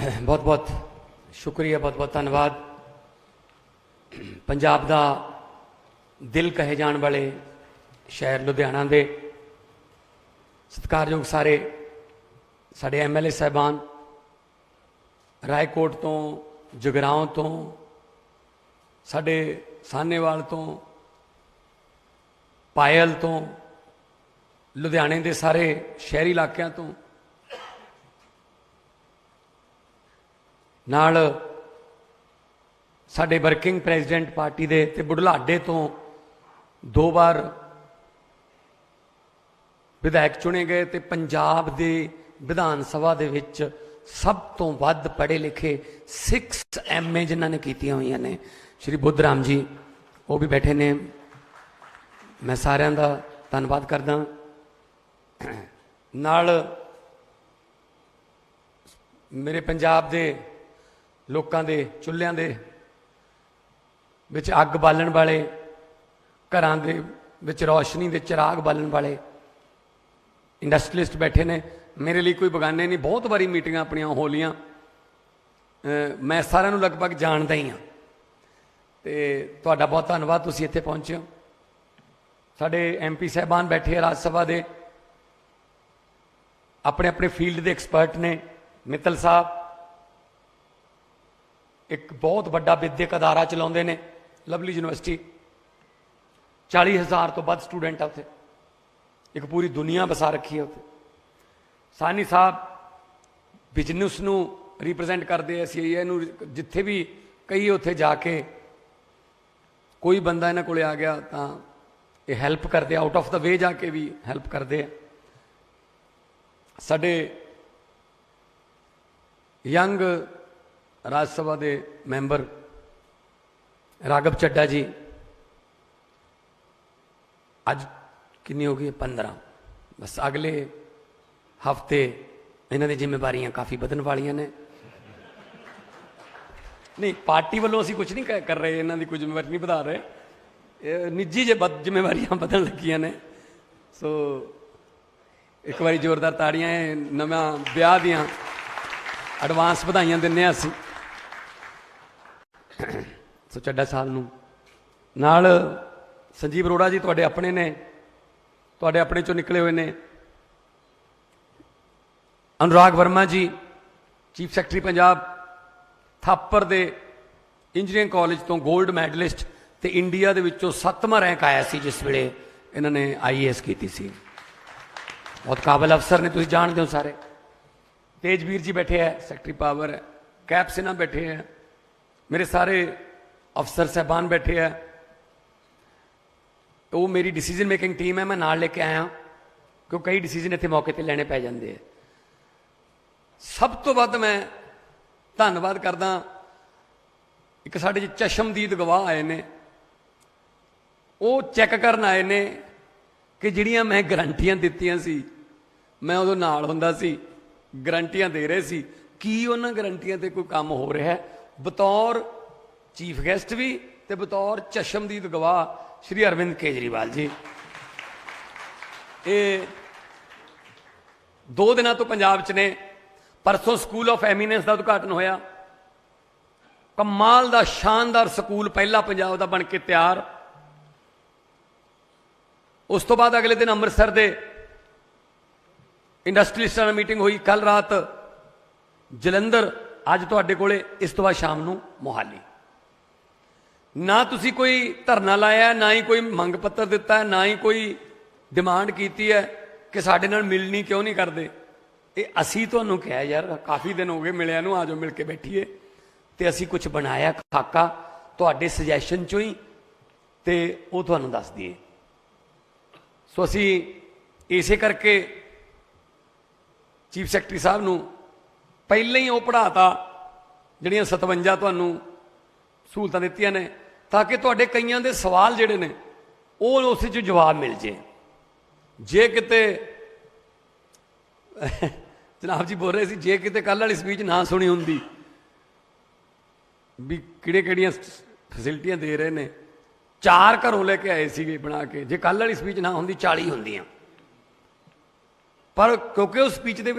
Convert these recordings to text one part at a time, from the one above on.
बहुत बहुत शुक्रिया, बहुत बहुत धन्यवाद। पंजाब दा दिल कहे जाण वाले शहर लुधियाना दे सत्कारयोग सारे साढ़े MLA साहबान, रायकोट तो, जगराओं तो, साढ़े सानेवाल तो, पायल तो, लुधियाने के सारे शहरी इलाकों तो, नाल साडे वर्किंग प्रेजिडेंट पार्टी दे ते बुढ़लाडे तो 2 बार विधायक चुने गए ते पंजाब दे विधान सभा दे विच सब तो वध पढ़े लिखे 6 MA जिन्होंने ने कीतियां हुई ने, श्री बुद्धराम जी वो भी बैठे ने। मैं सारिਆਂ ਦਾ धन्यवाद करदा। नाल मेरे पंजाब दे लोगों के चुल्हियां दे विच अग बालन वाले, घरां दे विच रोशनी दे चिराग बालन वाले इंडस्ट्रीलिस्ट बैठे ने। मेरे लिए कोई बगाने नहीं, बहुत बारी मीटिंगां अपनियां हो लियां, मैं सारिਆਂ ਨੂੰ लगभग जानदा ही हाँ। तो तुहाडा बहुत धन्यवाद, तुसीं इत्थे पहुंचे हो। साडे MP साहबान बैठे हैं राज सभा दे, अपने अपने फील्ड के एक्सपर्ट ने। मित्तल साहब एक बहुत बड़ा विद्यक अदारा चलाते हैं, लवली यूनिवर्सिटी, 40,000 तो वध स्टूडेंट है उत्थे, एक पूरी दुनिया बसा रखी है उत्थे। सानी साहब बिजनेस नू रिप्रजेंट करते हैं, CII नू, जिथे भी कई उत्थे जाके कोई बंदा इन्हां कोले आ गया तो ये हैल्प करते, आउट ऑफ द वे जाके भी हैल्प करते हैं। साडे यंग राज सभा के मैंबर राघव चड्डा जी, अज कितनी हो गई 15, बस अगले हफ्ते इन्हों की जिम्मेवारियां काफ़ी बदन वालियां ने। नहीं, पार्टी वालों असीं कुछ नहीं कर रहे, इन्हों की कोई जिम्मेवारी नहीं बढ़ा रहे, निजी जिम्मेवारियां बदन लगियां ने। सो एक बारी जोरदार ताड़ियां, नवा ब्याह दियां एडवांस बधाइयां दिन्ने असीं सो चड्डा साहब नूं। नाल संजीव अरोड़ा जी तुहाडे अपने ने, तुहाडे अपने चों निकले हुए ने। अनुराग वर्मा जी चीफ सैकटरी पंजाब, थापर दे इंजीनियरिंग कॉलेज तो गोल्ड मैडलिस्ट, ते इंडिया दे विचों 7वां रैंक आया सी जिस वेले इन्होंने IAS की सी। बहुत काबिल अफसर ने, तुसीं जानदे हो सारे। तेजवीर जी बैठे हैं, सैकटरी पावर है। कैप सिन्हा बैठे हैं, मेरे सारे अफसर साहबान बैठे हैं। तो वो मेरी डिसीजन मेकिंग टीम है, मैं नाल लेके आया क्योंकि कई डिसीजन इत्थे मौके पर लेने पै जाते हैं। सब तो वध मैं धन्नवाद करदा, एक साडे चशमदीद गवाह आए ने, वो चैक करन आए ने कि जिहड़ियां मैं गारंटियां दित्तियां सी, मैं उदों नाल हुंदा सी, गारंटियां दे रहे सी, की उन्हां गारंटियां ते कोई काम हो रहा है। बतौर चीफ गैसट भी ते बतौर चशमदीद गवाह श्री अरविंद केजरीवाल जी। ये 2 दिनों तो पंजाब च ने। परसों स्कूल ऑफ एमीनेंस का उद्घाटन होया, कमाल का शानदार स्कूल, पहला पंजाब का बन के तैयार। उस तो बाद अगले दिन अमृतसर के इंडस्ट्रीलिस्टां नाल मीटिंग हुई, कल रात जलंधर, अज तुहाडे कोले, इस तो बाद शाम नूं मोहाली। ना तुसी कोई धरना लाया, ना ही कोई मंग पत्र दिता है, ना ही कोई डिमांड की है कि साडे नाल मिलनी क्यों नहीं करते। ये असी तुहानूं कहा यार, काफ़ी दिन हो गए मिलिया नूं, आ जाओ मिल के बैठीए, तो असी कुछ बनाया खाका तुहाडे सजैशन चों ही, तो वो तुहानूं दस दिए। सो असी इसे करके चीफ सैकटरी साहब नूं पहले ही वो पढ़ाता जिहड़ियां 57 तुहानूं सहूलतां दित्तियां ने, ताकि तुहाडे कईयां दे सवाल जिहड़े ने वो उस च जवाब मिल जाए। जे किते जनाब जी बोल रहे सी, जे किते कल वाली स्पीच ना सुनी हुंदी भी किहड़ियां फैसिलिटियां दे रहे ने, 4 घरों लेके आए सी बना के, जे कल वाली स्पीच ना होंदी 40 होंदियां। पर क्योंकि उस स्पीच के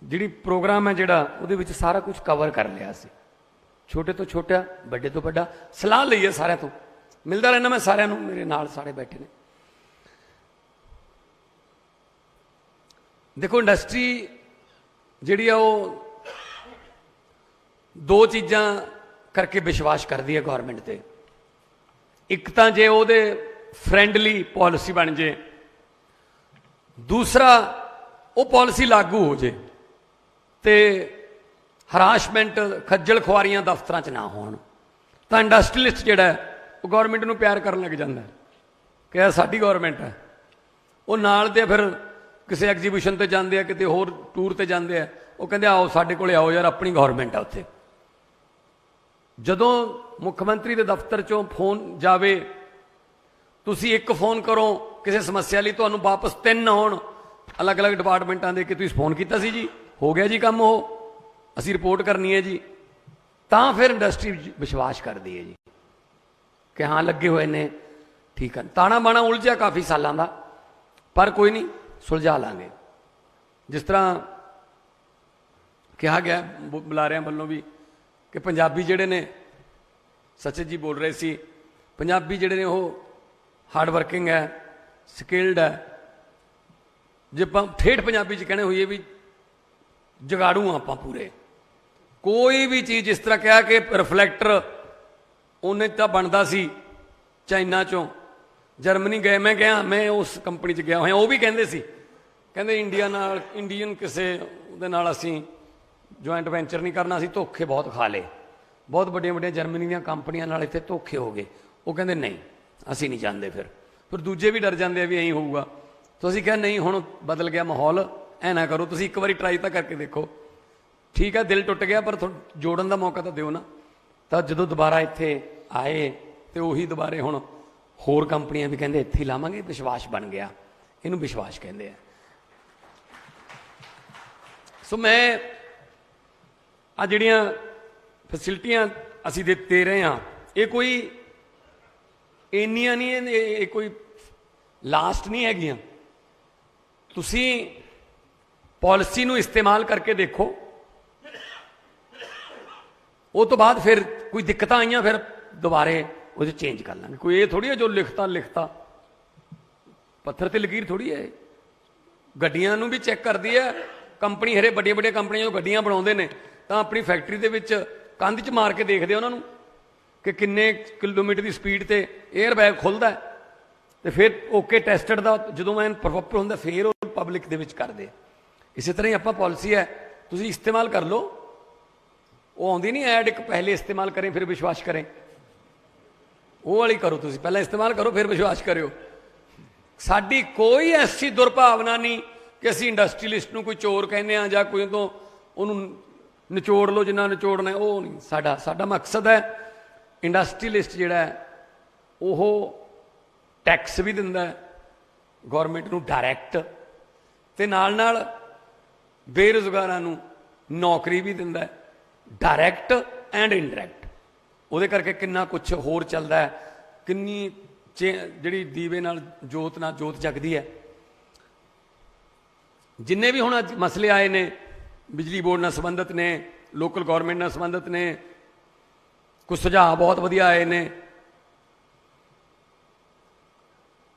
ਜਿਹੜੀ ਪ੍ਰੋਗਰਾਮ ਹੈ ਜਿਹੜਾ ਉਹਦੇ ਵਿੱਚ ਸਾਰਾ ਕੁਝ ਕਵਰ ਕਰ ਲਿਆ ਸੀ, ਛੋਟੇ ਤੋਂ ਛੋਟਾ ਵੱਡੇ ਤੋਂ ਵੱਡਾ। ਸਲਾਹ ਲਈ ਹੈ ਸਾਰਿਆਂ ਤੋਂ, ਮਿਲਦਾ ਰਹਿਣਾ ਮੈਂ ਸਾਰਿਆਂ ਨੂੰ, ਮੇਰੇ ਨਾਲ ਸਾਰੇ ਬੈਠੇ ਨੇ। ਦੇਖੋ ਇੰਡਸਟਰੀ ਜਿਹੜੀ ਆ ਉਹ ਦੋ ਚੀਜ਼ਾਂ ਕਰਕੇ ਵਿਸ਼ਵਾਸ ਕਰਦੀ ਹੈ ਗੌਰਮੈਂਟ ਤੇ। ਇੱਕ ਤਾਂ ਜੇ ਉਹਦੇ ਫਰੈਂਡਲੀ ਪਾਲਿਸੀ ਬਣ ਜੇ, ਦੂਸਰਾ ਉਹ ਪਾਲਿਸੀ ਲਾਗੂ ਹੋ ਜੇ ਤੇ ਹਰਾਸ਼ਮੈਂਟ ਖੱਜਲ ਖੁਆਰੀਆਂ ਦਫ਼ਤਰਾਂ 'ਚ ਨਾ ਹੋਣ, ਤਾਂ ਇੰਡਸਟਰੀਲਿਸਟ ਜਿਹੜਾ ਉਹ ਗੌਰਮੈਂਟ ਨੂੰ ਪਿਆਰ ਕਰਨ ਲੱਗ ਜਾਂਦਾ ਕਿ ਇਹ ਸਾਡੀ ਗੌਰਮੈਂਟ ਹੈ। ਉਹ ਨਾਲ ਦੇ ਫਿਰ ਕਿਸੇ ਐਗਜ਼ੀਬਿਸ਼ਨ ਤੇ ਜਾਂਦੇ ਆ, ਕਿਤੇ ਹੋਰ ਟੂਰ ਤੇ ਜਾਂਦੇ ਆ, ਉਹ ਕਹਿੰਦੇ ਆਓ ਸਾਡੇ ਕੋਲੇ ਆਓ ਯਾਰ, ਆਪਣੀ ਗੌਰਮੈਂਟ ਆ ਉੱਥੇ। ਜਦੋਂ ਮੁੱਖ ਮੰਤਰੀ ਦੇ ਦਫ਼ਤਰ 'ਚੋਂ ਫੋਨ ਜਾਵੇ, ਤੁਸੀਂ ਇੱਕ ਫੋਨ ਕਰੋ ਕਿਸੇ ਸਮੱਸਿਆ ਲਈ, ਤੁਹਾਨੂੰ ਵਾਪਸ 3 ਆਉਣ ਅਲੱਗ ਅਲੱਗ ਡਿਪਾਰਟਮੈਂਟਾਂ ਦੇ ਕਿ ਤੁਸੀਂ ਫੋਨ ਕੀਤਾ ਸੀ ਜੀ, ਹੋ ਗਿਆ ਜੀ ਕੰਮ, ਉਹ ਅਸੀਂ ਰਿਪੋਰਟ ਕਰਨੀ ਹੈ ਜੀ, ਤਾਂ ਫਿਰ ਇੰਡਸਟਰੀ ਵਿਸ਼ਵਾਸ ਕਰਦੀ ਹੈ ਜੀ ਕਿ ਹਾਂ ਲੱਗੇ ਹੋਏ ਨੇ, ਠੀਕ ਹੈ। ਤਾਣਾ ਬਾਣਾ ਉਲਝਿਆ ਕਾਫੀ ਸਾਲਾਂ ਦਾ, ਪਰ ਕੋਈ ਨਹੀਂ, ਸੁਲਝਾ ਲਾਂਗੇ। ਜਿਸ ਤਰ੍ਹਾਂ ਕਿਹਾ ਗਿਆ ਬੁਲਾਰਿਆਂ ਵੱਲੋਂ ਵੀ ਕਿ ਪੰਜਾਬੀ ਜਿਹੜੇ ਨੇ, ਸਚਿਤ ਜੀ ਬੋਲ ਰਹੇ ਸੀ, ਪੰਜਾਬੀ ਜਿਹੜੇ ਨੇ ਉਹ ਹਾਰਡ ਵਰਕਿੰਗ ਹੈ, ਸਕਿਲਡ ਹੈ। ਜੇ ਆਪਾਂ ਠੇਠ ਪੰਜਾਬੀ 'ਚ ਕਹਿਣੇ ਹੋਈਏ ਵੀ ਜਗਾੜੂ ਆ ਆਪਾਂ ਪੂਰੇ। ਕੋਈ ਵੀ ਚੀਜ਼ ਜਿਸ ਤਰ੍ਹਾਂ ਕਿਹਾ ਕਿ ਰਿਫਲੈਕਟਰ ਉਹਨੇ ਤਾਂ ਬਣਦਾ ਸੀ ਚਾਈਨਾ 'ਚੋਂ, ਜਰਮਨੀ ਗਏ, ਮੈਂ ਗਿਆ, ਮੈਂ ਉਸ ਕੰਪਨੀ 'ਚ ਗਿਆ ਹੋਇਆ, ਉਹ ਵੀ ਕਹਿੰਦੇ ਸੀ, ਕਹਿੰਦੇ ਇੰਡੀਆ ਨਾਲ, ਇੰਡੀਅਨ ਕਿਸੇ ਉਹਦੇ ਨਾਲ ਅਸੀਂ ਜੁਆਇੰਟ ਵੈਂਚਰ ਨਹੀਂ ਕਰਨਾ, ਅਸੀਂ ਧੋਖੇ ਬਹੁਤ ਖਾ ਲਏ, ਬਹੁਤ ਵੱਡੀਆਂ ਵੱਡੀਆਂ ਜਰਮਨੀ ਦੀਆਂ ਕੰਪਨੀਆਂ ਨਾਲ ਇੱਥੇ ਧੋਖੇ ਹੋ ਗਏ। ਉਹ ਕਹਿੰਦੇ ਨਹੀਂ ਅਸੀਂ ਨਹੀਂ ਚਾਹੁੰਦੇ। ਫਿਰ ਦੂਜੇ ਵੀ ਡਰ ਜਾਂਦੇ ਆ ਵੀ ਐਂ ਹੋਊਗਾ। ਤੁਸੀਂ ਕਿਹਾ ਨਹੀਂ, ਹੁਣ ਬਦਲ ਗਿਆ ਮਾਹੌਲ, ਐ ਨਾ ਕਰੋ, ਤੁਸੀਂ ਇੱਕ ਵਾਰੀ ਟਰਾਈ ਤਾਂ ਕਰਕੇ ਦੇਖੋ। ਠੀਕ ਹੈ, ਦਿਲ ਟੁੱਟ ਗਿਆ, ਪਰ ਜੋੜਨ ਦਾ ਮੌਕਾ ਤਾਂ ਦਿਓ ਨਾ। ਤਾਂ ਜਦੋਂ ਦੁਬਾਰਾ ਇੱਥੇ ਆਏ ਤੇ ਉਹੀ ਦੁਬਾਰੇ ਹੁਣ ਹੋਰ ਕੰਪਨੀਆਂ ਵੀ ਕਹਿੰਦੇ ਇੱਥੇ ਹੀ ਲਾਵਾਂਗੇ, ਵਿਸ਼ਵਾਸ ਬਣ ਗਿਆ। ਇਹਨੂੰ ਵਿਸ਼ਵਾਸ ਕਹਿੰਦੇ ਆ। ਸੋ ਮੈਂ ਆ ਜਿਹੜੀਆਂ ਫੈਸਿਲਿਟੀਆਂ ਅਸੀਂ ਦੇ ਰਹੇ ਹਾਂ, ਇਹ ਕੋਈ ਇੰਨੀਆਂ ਨਹੀਂ, ਇਹ ਕੋਈ ਲਾਸਟ ਨਹੀਂ ਹੈਗੀਆਂ। ਤੁਸੀਂ ਪਾਲਿਸੀ ਨੂੰ ਇਸਤੇਮਾਲ ਕਰਕੇ ਦੇਖੋ, ਉਹ ਤੋਂ ਬਾਅਦ ਫਿਰ ਕੋਈ ਦਿੱਕਤਾਂ ਆਈਆਂ ਫਿਰ ਦੁਬਾਰੇ ਉਹਦੇ ਚੇਂਜ ਕਰ ਲਾਂਗੇ। ਕੋਈ ਇਹ ਥੋੜੀ ਹੈ ਜੋ ਲਿਖਤਾ ਪੱਥਰ ਤੇ ਲਕੀਰ ਥੋੜੀ ਹੈ। ਗੱਡੀਆਂ ਨੂੰ ਵੀ ਚੈੱਕ ਕਰਦੀ ਹੈ ਕੰਪਨੀ। ਹਰੇ ਵੱਡੀਆਂ ਵੱਡੀਆਂ ਕੰਪਨੀਆਂ ਜਦੋਂ ਗੱਡੀਆਂ ਬਣਾਉਂਦੇ ਨੇ ਤਾਂ ਆਪਣੀ ਫੈਕਟਰੀ ਦੇ ਵਿੱਚ ਕੰਧ 'ਚ ਮਾਰ ਕੇ ਦੇਖਦੇ ਉਹਨਾਂ ਨੂੰ ਕਿ ਕਿੰਨੇ ਕਿਲੋਮੀਟਰ ਦੀ ਸਪੀਡ ਤੇ 에ਅਰ ਬੈਗ ਖੁੱਲਦਾ, ਤੇ ਫਿਰ ਓਕੇ ਟੈਸਟਡ ਦਾ ਜਦੋਂ ਐਨ ਪ੍ਰੋਪਰ ਹੁੰਦਾ ਫਿਰ ਉਹ ਪਬਲਿਕ ਦੇ ਵਿੱਚ ਕਰਦੇ। ਇਸੇ ਤਰ੍ਹਾਂ ਹੀ ਆਪਾਂ ਪਾਲਿਸੀ ਹੈ, ਤੁਸੀਂ ਇਸਤੇਮਾਲ ਕਰ ਲਓ। ਉਹ ਆਉਂਦੀ ਨਹੀਂ ਐਡ, ਇੱਕ ਪਹਿਲੇ ਇਸਤੇਮਾਲ ਕरें ਫਿਰ ਵਿਸ਼ਵਾਸ ਕरें, ਉਹ ਵਾਲੀ ਕਰੋ। ਤੁਸੀਂ ਪਹਿਲਾਂ ਇਸਤੇਮਾਲ ਕਰੋ ਫਿਰ ਵਿਸ਼ਵਾਸ ਕਰਿਓ। ਸਾਡੀ ਕੋਈ ਐਸੀ ਦੁਰਭਾਵਨਾ ਨਹੀਂ ਕਿ ਅਸੀਂ ਇੰਡਸਟਰੀਲਿਸਟ ਨੂੰ ਕੋਈ ਚੋਰ ਕਹਿੰਦੇ ਹਾਂ ਜਾਂ ਕੋਈ ਤੋਂ ਉਹਨੂੰ ਨਿਚੋੜ ਲਓ ਜਿੰਨਾ ਨਿਚੋੜਨਾ, ਉਹ ਨਹੀਂ ਸਾਡਾ ਮਕਸਦ ਹੈ। ਇੰਡਸਟਰੀਲਿਸਟ ਜਿਹੜਾ ਹੈ ਉਹ ਟੈਕਸ ਵੀ ਦਿੰਦਾ ਗੌਰਮੈਂਟ ਨੂੰ ਡਾਇਰੈਕਟ, ਤੇ ਨਾਲ ਬੇਰੁਜ਼ਗਾਰਾਂ ਨੂੰ ਨੌਕਰੀ ਵੀ ਦਿੰਦਾ ਡਾਇਰੈਕਟ ਐਂਡ ਇਨਡਾਇਰੈਕਟ। ਉਹਦੇ ਕਰਕੇ ਕਿੰਨਾ ਕੁਛ ਹੋਰ ਚੱਲਦਾ ਹੈ, ਕਿੰਨੀ ਜਿਹੜੀ ਦੀਵੇ ਨਾਲ ਜੋਤ ਜਗਦੀ ਹੈ। ਜਿੰਨੇ ਵੀ ਹੁਣ ਅੱਜ ਮਸਲੇ ਆਏ ਨੇ, ਬਿਜਲੀ ਬੋਰਡ ਨਾਲ ਸੰਬੰਧਿਤ ਨੇ, ਲੋਕਲ ਗੌਰਮੈਂਟ ਨਾਲ ਸੰਬੰਧਿਤ ਨੇ, ਕੁਝ ਸੁਝਾਅ ਬਹੁਤ ਵਧੀਆ ਆਏ ਨੇ।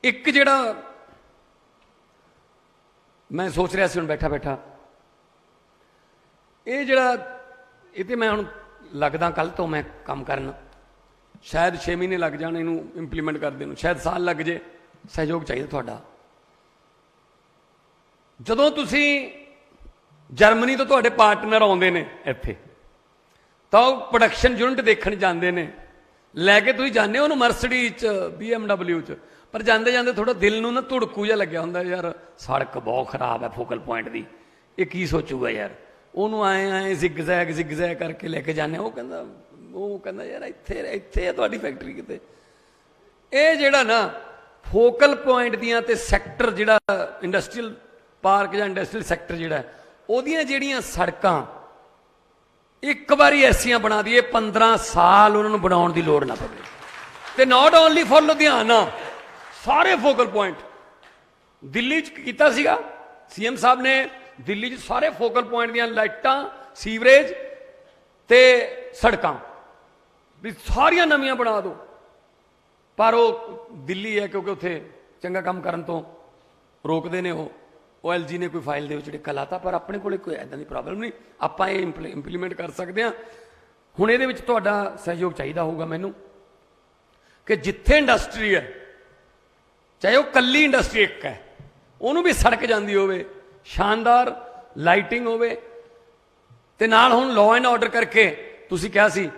ਇੱਕ ਜਿਹੜਾ ਮੈਂ ਸੋਚ ਰਿਹਾ ਸੀ ਹੁਣ ਬੈਠਾ ਇਹ ਤੇ ਮੈਂ ਹੁਣ ਲੱਗਦਾ ਕੱਲ ਤੋਂ ਮੈਂ ਕੰਮ ਕਰਨ, ਸ਼ਾਇਦ 6 ਮਹੀਨੇ ਲੱਗ ਜਾਣ ਇਹਨੂੰ ਇੰਪਲੀਮੈਂਟ ਕਰਦੇ ਨੂੰ, ਸ਼ਾਇਦ ਸਾਲ ਲੱਗ ਜੇ। ਸਹਿਯੋਗ ਚਾਹੀਦਾ ਤੁਹਾਡਾ। ਜਦੋਂ ਤੁਸੀਂ ਜਰਮਨੀ ਤੋਂ ਤੁਹਾਡੇ ਪਾਰਟਨਰ ਆਉਂਦੇ ਨੇ ਇੱਥੇ, ਤਾਂ ਉਹ ਪ੍ਰੋਡਕਸ਼ਨ ਯੂਨਿਟ ਦੇਖਣ ਜਾਂਦੇ ਨੇ, ਲੈ ਕੇ ਤੁਸੀਂ ਜਾਂਦੇ ਹੋ ਉਹਨੂੰ ਮਰਸਡੀਜ਼ 'ਚ, BMW 'ਚ, ਪਰ ਜਾਂਦੇ ਜਾਂਦੇ ਥੋੜਾ ਦਿਲ ਨੂੰ ਨਾ ਧੁੜਕੂ ਜਿਹਾ ਲੱਗਿਆ ਹੁੰਦਾ, ਯਾਰ ਸੜਕ ਬਹੁਤ ਖਰਾਬ ਹੈ ਫੋਕਲ ਪੁਆਇੰਟ ਦੀ, ਇਹ ਕੀ ਸੋਚੂਗਾ ਯਾਰ। ਉਹਨੂੰ ਆਏ ਜ਼ਿਗਜ਼ੈਗ ਕਰਕੇ ਲੈ ਕੇ ਜਾਂਦੇ। ਉਹ ਕਹਿੰਦਾ ਯਾਰ ਇੱਥੇ ਹੈ ਤੁਹਾਡੀ ਫੈਕਟਰੀ ਕਿਤੇ। ਇਹ ਜਿਹੜਾ ਨਾ ਫੋਕਲ ਪੁਆਇੰਟ ਦੀਆਂ ਤੇ ਸੈਕਟਰ ਜਿਹੜਾ ਇੰਡਸਟਰੀਅਲ ਪਾਰਕ ਜਾਂ ਇੰਡਸਟਰੀਅਲ ਸੈਕਟਰ ਜਿਹੜਾ ਉਹਦੀਆਂ ਜਿਹੜੀਆਂ ਸੜਕਾਂ ਇੱਕ ਵਾਰੀ ਐਸੀਆਂ ਬਣਾ ਦਈਏ 15 ਸਾਲ ਉਹਨਾਂ ਨੂੰ ਬਣਾਉਣ ਦੀ ਲੋੜ ਨਾ ਪਵੇ। ਤੇ ਨਾਟ ਓਨਲੀ ਫॉर ਲੁਧਿਆਣਾ, ਸਾਰੇ ਫੋਕਲ ਪੁਆਇੰਟ ਦਿੱਲੀ 'ਚ ਕੀਤਾ ਸੀਗਾ। CM ਸਾਹਿਬ ਨੇ ਦਿੱਲੀ 'ਚ ਸਾਰੇ ਫੋਕਲ ਪੁਆਇੰਟ ਦੀਆਂ ਲਾਈਟਾਂ, ਸੀਵਰੇਜ ਤੇ ਸੜਕਾਂ ਵੀ ਸਾਰੀਆਂ ਨਵੀਆਂ ਬਣਾ ਦਿਓ। ਪਰ ਉਹ ਦਿੱਲੀ ਹੈ, ਕਿਉਂਕਿ ਉੱਥੇ ਚੰਗਾ ਕੰਮ ਕਰਨ ਤੋਂ ਰੋਕਦੇ ਨੇ। ਉਹ ਐਲਜੀ ਨੇ ਕੋਈ ਫਾਈਲ ਦੇ ਵਿੱਚ ਡਿੱਕਾ ਲਾਤਾ, ਪਰ ਆਪਣੇ ਕੋਲ ਕੋਈ ਐਦਾਂ ਦੀ ਪ੍ਰੋਬਲਮ ਨਹੀਂ, ਆਪਾਂ ਇਹ ਇੰਪਲੀਮੈਂਟ ਕਰ ਸਕਦੇ ਹਾਂ। ਹੁਣ ਇਹਦੇ ਵਿੱਚ ਤੁਹਾਡਾ ਸਹਿਯੋਗ ਚਾਹੀਦਾ ਹੋਊਗਾ ਮੈਨੂੰ, ਕਿ ਜਿੱਥੇ ਇੰਡਸਟਰੀ ਹੈ, ਚਾਹੇ ਉਹ ਕੱਲੀ ਇੰਡਸਟਰੀ ਇੱਕ ਹੈ, ਉਹਨੂੰ ਵੀ ਸੜਕ ਜਾਂਦੀ ਹੋਵੇ, ਸ਼ਾਨਦਾਰ ਲਾਈਟਿੰਗ ਹੋਵੇ, ਤੇ ਨਾਲ ਹੁਣ ਲਾਅ ਐਂਡ ਆਰਡਰ ਕਰਕੇ ਤੁਸੀਂ ਕਿਹਾ ਸੀ,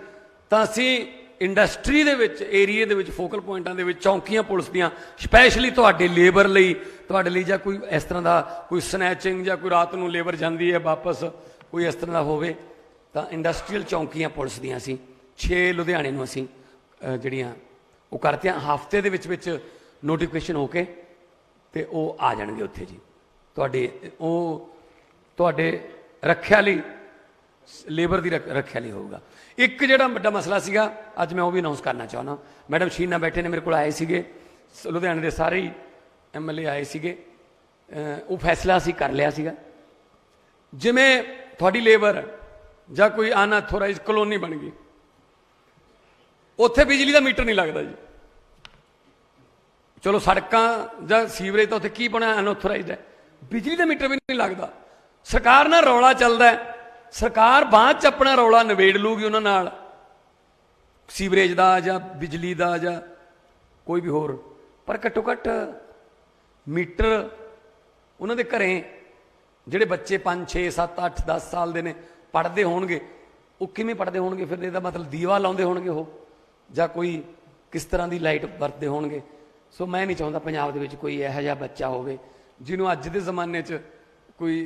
ਤਾਂ ਅਸੀਂ ਇੰਡਸਟਰੀ ਦੇ ਵਿੱਚ, ਏਰੀਏ ਦੇ ਵਿੱਚ, ਫੋਕਲ ਪੁਆਇੰਟਾਂ ਦੇ ਵਿੱਚ ਚੌਂਕੀਆਂ ਪੁਲਿਸ ਦੀਆਂ ਸਪੈਸ਼ਲੀ ਤੁਹਾਡੇ ਲੇਬਰ ਲਈ, ਤੁਹਾਡੇ ਲਈ, ਜਾਂ ਕੋਈ ਇਸ ਤਰ੍ਹਾਂ ਦਾ ਕੋਈ ਸਨੈਚਿੰਗ ਜਾਂ ਕੋਈ ਰਾਤ ਨੂੰ ਲੇਬਰ ਜਾਂਦੀ ਹੈ ਵਾਪਸ, ਕੋਈ ਇਸ ਤਰ੍ਹਾਂ ਦਾ ਹੋਵੇ, ਤਾਂ ਇੰਡਸਟਰੀਅਲ ਚੌਂਕੀਆਂ ਪੁਲਿਸ ਦੀਆਂ ਅਸੀਂ 6 ਲੁਧਿਆਣੇ ਨੂੰ ਅਸੀਂ ਜਿਹੜੀਆਂ ਉਹ ਕਰਤੀਆਂ। ਹਫ਼ਤੇ ਦੇ ਵਿੱਚ ਨੋਟੀਫਿਕੇਸ਼ਨ ਹੋ ਕੇ ਤੇ ਉਹ ਆ ਜਾਣਗੇ ਉੱਥੇ ਜੀ, ਤੁਹਾਡੇ ਰੱਖਿਆ ਲਈ, ਲੇਬਰ ਦੀ ਰੱਖਿਆ ਲਈ ਹੋਊਗਾ। ਇੱਕ ਜਿਹੜਾ ਵੱਡਾ ਮਸਲਾ ਸੀਗਾ, ਅੱਜ ਮੈਂ ਉਹ ਵੀ ਅਨਾਉਂਸ ਕਰਨਾ ਚਾਹੁੰਦਾ। ਮੈਡਮ ਸ਼ੀਨਾ ਬੈਠੇ ਨੇ, ਮੇਰੇ ਕੋਲ ਆਏ ਸੀਗੇ, ਲੁਧਿਆਣੇ ਦੇ ਸਾਰੇ ਹੀ MLA ਆਏ ਸੀਗੇ। ਉਹ ਫੈਸਲਾ ਅਸੀਂ ਕਰ ਲਿਆ ਸੀਗਾ, ਜਿਵੇਂ ਤੁਹਾਡੀ ਲੇਬਰ ਜਾਂ ਕੋਈ ਅਨਅਥੋਰਾਈਜ਼ ਕਲੋਨੀ ਬਣ ਗਈ, ਉੱਥੇ ਬਿਜਲੀ ਦਾ ਮੀਟਰ ਨਹੀਂ ਲੱਗਦਾ ਜੀ। ਚਲੋ ਸੜਕਾਂ ਜਾਂ ਸੀਵਰੇਜ ਤਾਂ ਉੱਥੇ ਕੀ ਬਣਿਆ, ਅਨਅਥੋਰਾਈਜ਼ਡ ਹੈ, ਬਿਜਲੀ ਦਾ ਮੀਟਰ ਵੀ ਨਹੀਂ ਲੱਗਦਾ। ਸਰਕਾਰ ਨਾਲ ਰੌਲਾ ਚੱਲਦਾ ਹੈ, ਸਰਕਾਰ ਬਾਅਦ 'ਚ ਆਪਣਾ ਰੌਲਾ ਨਿਬੇੜ ਲੂਗੀ ਉਹਨਾਂ ਨਾਲ, ਸੀਵਰੇਜ ਦਾ ਜਾਂ ਬਿਜਲੀ ਦਾ ਜਾਂ ਕੋਈ ਵੀ ਹੋਰ, ਪਰ ਘੱਟੋ ਘੱਟ ਮੀਟਰ ਉਹਨਾਂ ਦੇ ਘਰੇ ਜਿਹੜੇ ਬੱਚੇ 5 6 7 8 10 ਸਾਲ ਦੇ ਨੇ ਪੜ੍ਹਦੇ ਹੋਣਗੇ, ਉਹ ਕਿਵੇਂ ਪੜ੍ਹਦੇ ਹੋਣਗੇ? ਫਿਰ ਇਹਦਾ ਮਤਲਬ ਦੀਵਾ ਲਾਉਂਦੇ ਹੋਣਗੇ ਉਹ, ਜਾਂ ਕੋਈ ਕਿਸ ਤਰ੍ਹਾਂ ਦੀ ਲਾਈਟ ਵਰਤਦੇ ਹੋਣਗੇ। ਸੋ ਮੈਂ ਨਹੀਂ ਚਾਹੁੰਦਾ ਪੰਜਾਬ ਦੇ ਵਿੱਚ ਕੋਈ ਇਹੋ ਜਿਹਾ ਬੱਚਾ ਹੋਵੇ ਜਿਹਨੂੰ ਅੱਜ ਦੇ ਜ਼ਮਾਨੇ 'ਚ ਕੋਈ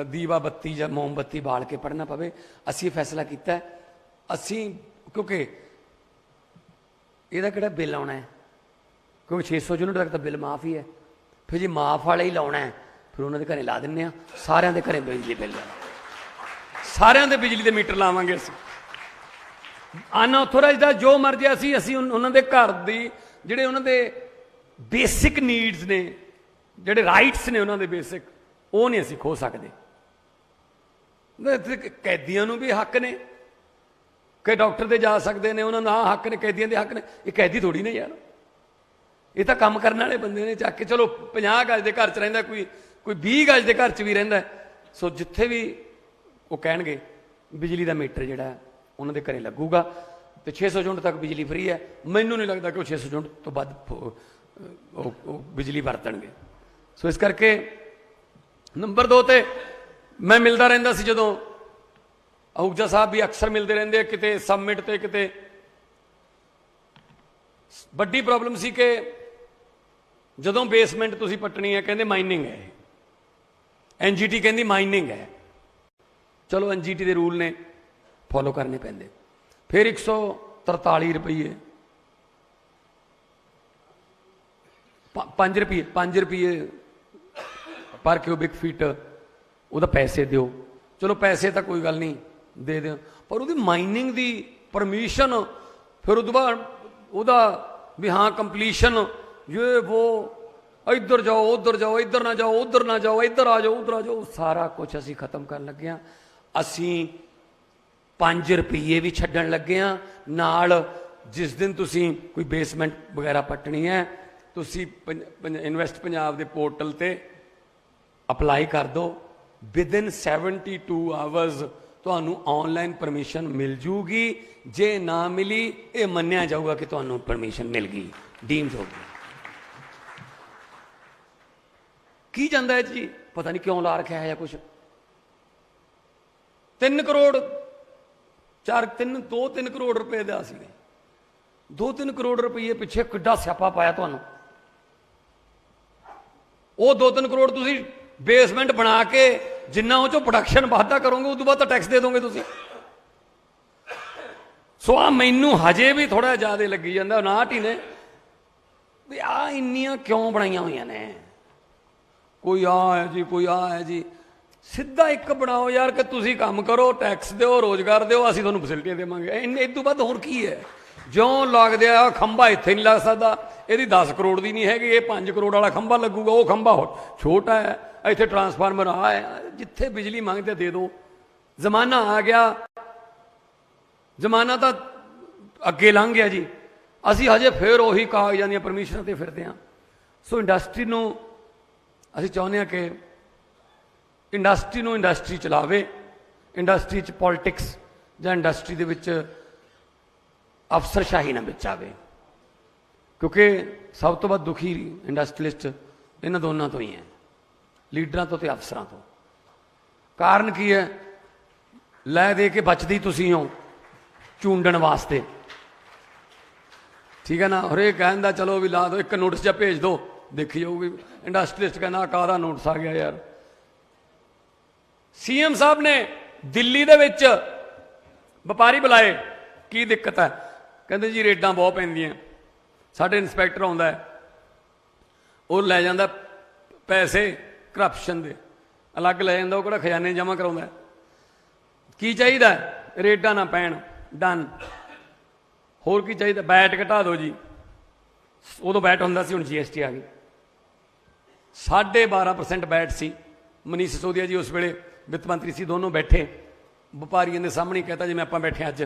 ਦੀਵਾ ਬੱਤੀ ਜਾਂ ਮੋਮਬੱਤੀ ਬਾਲ ਕੇ ਪੜ੍ਹਨਾ ਪਵੇ। ਅਸੀਂ ਫੈਸਲਾ ਕੀਤਾ, ਅਸੀਂ ਕਿਉਂਕਿ ਇਹਦਾ ਕਿਹੜਾ ਬਿੱਲ ਆਉਣਾ ਹੈ, ਕਿਉਂਕਿ 600 ਯੂਨਿਟ ਤੱਕ ਤਾਂ ਬਿੱਲ ਮਾਫ ਹੀ ਹੈ। ਫਿਰ ਜੇ ਮਾਫ ਵਾਲਾ ਹੀ ਲਾਉਣਾ ਹੈ, ਫਿਰ ਉਹਨਾਂ ਦੇ ਘਰੇ ਲਾ ਦਿੰਦੇ ਹਾਂ, ਸਾਰਿਆਂ ਦੇ ਘਰੇ ਬਿਜਲੀ ਬਿੱਲ ਸਾਰਿਆਂ ਦੇ ਬਿਜਲੀ ਦੇ ਮੀਟਰ ਲਾਵਾਂਗੇ ਅਸੀਂ। ਅਨਆਥੋਰਾਈਜ਼ਡ ਦਾ ਜੋ ਮਰਜ਼ੀ ਅਸੀਂ ਉਹਨਾਂ ਦੇ ਘਰ ਦੀ ਜਿਹੜੇ ਉਹਨਾਂ ਦੇ ਬੇਸਿਕ ਨੀਡਸ ਨੇ, ਜਿਹੜੇ ਰਾਈਟਸ ਨੇ ਉਹਨਾਂ ਦੇ ਬੇਸਿਕ, ਉਹ ਨਹੀਂ ਅਸੀਂ ਖੋਹ ਸਕਦੇ। ਕੈਦੀਆਂ ਨੂੰ ਵੀ ਹੱਕ ਨੇ ਕਿ ਡਾਕਟਰ ਦੇ ਜਾ ਸਕਦੇ ਨੇ, ਉਹਨਾਂ ਦਾ ਹੱਕ ਨੇ, ਕੈਦੀਆਂ ਦੇ ਹੱਕ ਨੇ। ਇਹ ਕੈਦੀ ਥੋੜੀ ਨੇ ਯਾਰ, ਇਹ ਤਾਂ ਕੰਮ ਕਰਨ ਵਾਲੇ ਬੰਦੇ ਨੇ ਚੱਕ ਕੇ। ਚਲੋ 50 ਗਜ ਦੇ ਘਰ 'ਚ ਰਹਿੰਦਾ, ਕੋਈ 20 ਗਜ ਦੇ ਘਰ 'ਚ ਵੀ ਰਹਿੰਦਾ। ਸੋ ਜਿੱਥੇ ਵੀ ਉਹ ਕਹਿਣਗੇ ਬਿਜਲੀ ਦਾ ਮੀਟਰ ਜਿਹੜਾ ਉਹਨਾਂ ਦੇ ਘਰੇ ਲੱਗੂਗਾ, ਤੇ 600 ਯੂਨਿਟ ਤੱਕ ਬਿਜਲੀ ਫਰੀ ਹੈ। ਮੈਨੂੰ ਨਹੀਂ ਲੱਗਦਾ ਕਿ ਉਹ 600 ਯੂਨਿਟ ਤੋਂ ਵੱਧ ਉਹ ਬਿਜਲੀ ਵਰਤਣਗੇ। ਸੋ ਇਸ ਕਰਕੇ ਨੰਬਰ 2 ਤੇ ਮੈਂ ਮਿਲਦਾ ਰਹਿੰਦਾ ਸੀ, ਜਦੋਂ ਅਹੂਜਾ ਸਾਹਿਬ ਵੀ ਅਕਸਰ ਮਿਲਦੇ ਰਹਿੰਦੇ, ਕਿਤੇ ਸਮਿਟ ਤੇ ਕਿਤੇ। ਵੱਡੀ ਪ੍ਰੋਬਲਮ ਸੀ ਕਿ ਜਦੋਂ ਬੇਸਮੈਂਟ ਤੁਸੀਂ ਪੱਟਣੀ ਹੈ, ਕਹਿੰਦੇ ਮਾਈਨਿੰਗ ਹੈ, NGT ਕਹਿੰਦੀ ਮਾਈਨਿੰਗ ਹੈ। ਚਲੋ NGT ਦੇ ਰੂਲ ਨੇ, ਫੋਲੋ ਕਰਨੇ ਪੈਂਦੇ। ਫਿਰ 143 ਰੁਪਏ 5 ਰੁਪਏ ਪਰ ਕਿਊਬਿਕ ਫੀਟ ਉਹਦਾ ਪੈਸੇ ਦਿਓ। ਚਲੋ ਪੈਸੇ ਤਾਂ ਕੋਈ ਗੱਲ ਨਹੀਂ ਦੇ ਦਿਓ, ਪਰ ਉਹਦੀ ਮਾਈਨਿੰਗ ਦੀ ਪਰਮਿਸ਼ਨ, ਫਿਰ ਉਹਦੇ ਬਾਅਦ ਉਹਦਾ ਵੀ ਹਾਂ ਕੰਪਲੀਸ਼ਨ, ਇਹ ਉਹ, ਇੱਧਰ ਜਾਓ ਉੱਧਰ ਜਾਓ, ਇੱਧਰ ਨਾ ਜਾਓ ਉੱਧਰ ਨਾ ਜਾਓ, ਇੱਧਰ ਆ ਜਾਓ ਉੱਧਰ ਆ ਜਾਓ, ਸਾਰਾ ਕੁਝ ਅਸੀਂ ਖਤਮ ਕਰਨ ਲੱਗੇ ਹਾਂ। ਅਸੀਂ 5 ਰੁਪਏ ਵੀ ਛੱਡਣ ਲੱਗੇ ਹਾਂ ਨਾਲ। ਜਿਸ ਦਿਨ ਤੁਸੀਂ ਕੋਈ ਬੇਸਮੈਂਟ ਵਗੈਰਾ ਪੱਟਣੀ ਹੈ, ਤੁਸੀਂ ਇਨਵੈਸਟ ਪੰਜਾਬ ਦੇ ਪੋਰਟਲ ਤੇ ਅਪਲਾਈ ਕਰ ਦਿਓ, ਵਿਦਿਨ 72 ਆਵਰਸ ਤੁਹਾਨੂੰ ਆਨਲਾਈਨ ਪਰਮਿਸ਼ਨ ਮਿਲ ਜੂਗੀ। ਜੇ ਨਾ ਮਿਲੀ, ਇਹ ਮੰਨਿਆ ਜਾਊਗਾ ਕਿ ਤੁਹਾਨੂੰ ਪਰਮਿਸ਼ਨ ਮਿਲ ਗਈ, ਡੀਮਡ ਹੋ ਗਈ। ਕੀ ਜਾਂਦਾ ਹੈ ਜੀ, ਪਤਾ ਨਹੀਂ ਕਿਉਂ ਲਾ ਰੱਖਿਆ ਹੈ ਜਾਂ ਕੁਛ। 3 ਕਰੋੜ 2-3 ਕਰੋੜ ਰੁਪਏ ਦਾ ਸੀ, 2-3 ਕਰੋੜ ਰੁਪਏ ਪਿੱਛੇ ਕਿੱਡਾ ਸਿਆਪਾ ਪਾਇਆ ਤੁਹਾਨੂੰ। ਉਹ 2-3 ਕਰੋੜ ਤੁਸੀਂ ਬੇਸਮੈਂਟ ਬਣਾ ਕੇ ਜਿੰਨਾ ਉਹ ਚੋਂ ਪ੍ਰੋਡਕਸ਼ਨ ਵਾਧਾ ਕਰੋਗੇ, ਉਸ ਤੋਂ ਬਾਅਦ ਤਾਂ ਟੈਕਸ ਦੇ ਦੋਗੇ ਤੁਸੀਂ। ਸੋ ਆ ਮੈਨੂੰ ਹਜੇ ਵੀ ਥੋੜਾ ਜ਼ਿਆਦਾ ਲੱਗੀ ਜਾਂਦਾ ਨਾ ਢੀਨੇ ਵੀ ਆ ਇੰਨੀਆਂ ਕਿਉਂ ਬਣਾਈਆਂ ਹੋਈਆਂ ਨੇ। ਕੋਈ ਆ ਹੈ ਜੀ, ਕੋਈ ਆ ਹੈ ਜੀ। ਸਿੱਧਾ ਇੱਕ ਬਣਾਓ ਯਾਰ ਕਿ ਤੁਸੀਂ ਕੰਮ ਕਰੋ, ਟੈਕਸ ਦਿਓ, ਰੋਜ਼ਗਾਰ ਦਿਓ, ਅਸੀਂ ਤੁਹਾਨੂੰ ਫੈਸਿਲਿਟੀਆਂ ਦੇਵਾਂਗੇ। ਇਸ ਤੋਂ ਵੱਧ ਹੋਰ ਕੀ ਹੈ? ਜਿਉਂ ਲੱਗਦੇ ਆ ਖੰਭਾ ਇੱਥੇ ਨਹੀਂ ਲੱਗ ਸਕਦਾ, ਇਹਦੀ 10 ਕਰੋੜ ਦੀ ਨਹੀਂ ਹੈਗੀ, ਇਹ 5 ਕਰੋੜ ਵਾਲਾ ਖੰਭਾ ਲੱਗੂਗਾ, ਉਹ ਖੰਭਾ ਛੋਟਾ ਹੈ, इत्थे ट्रांसफार्मर आ है, जिथे बिजली मंगते दे दो। जमाना आ गया, जमाना तो अगे लंघ गया जी, असी हजे फिर उही कागजां दी परमिशनां ते फिरदे हां। सो इंडस्ट्री नूं असीं चाहुंदे हां कि इंडस्ट्री नूं इंडस्ट्री चलावे, इंडस्ट्री च पॉलिटिक्स जां इंडस्ट्री दे विच अफसरशाही ना विच आवे, क्योंकि सब तो वध दुखी इंडस्ट्रीलिस्ट इन्हां दोनों तो ही है, लीडरां तो ते अफसरां तो। कारण की है, लै दे के बचदी तुसीं हो चूंडण वास्ते, ठीक है ना। हरेक कहता चलो भी ला दो, एक नोटिस जा भेज दो, देखी जाऊगी। इंडस्ट्रीलिस्ट कहना काहदा नोटिस आ गया यार। सीएम साहब ने दिल्ली दे विच व्यापारी बुलाए, की दिक्कत है, कहते जी रेडां बहुत पैंदियां, साडे इंस्पैक्टर आउंदा है, वो लै जांदा पैसे करप्शन दे अलग लै जांदा, वो किहड़ा खजाने जमा कराउंदा है। की चाहिदा, रेडां ना पैण, डन। होर की चाहिए, बैट घटा दो जी, उदों बैट हुंदा सी, हुण GST आ गई। 12.5% बैट सी। मनीष सिसोदिया जी उस वेले वित्त मंत्री सी, दोनों बैठे व्यापारियों के सामने कहता जिवें आपां बैठे अज,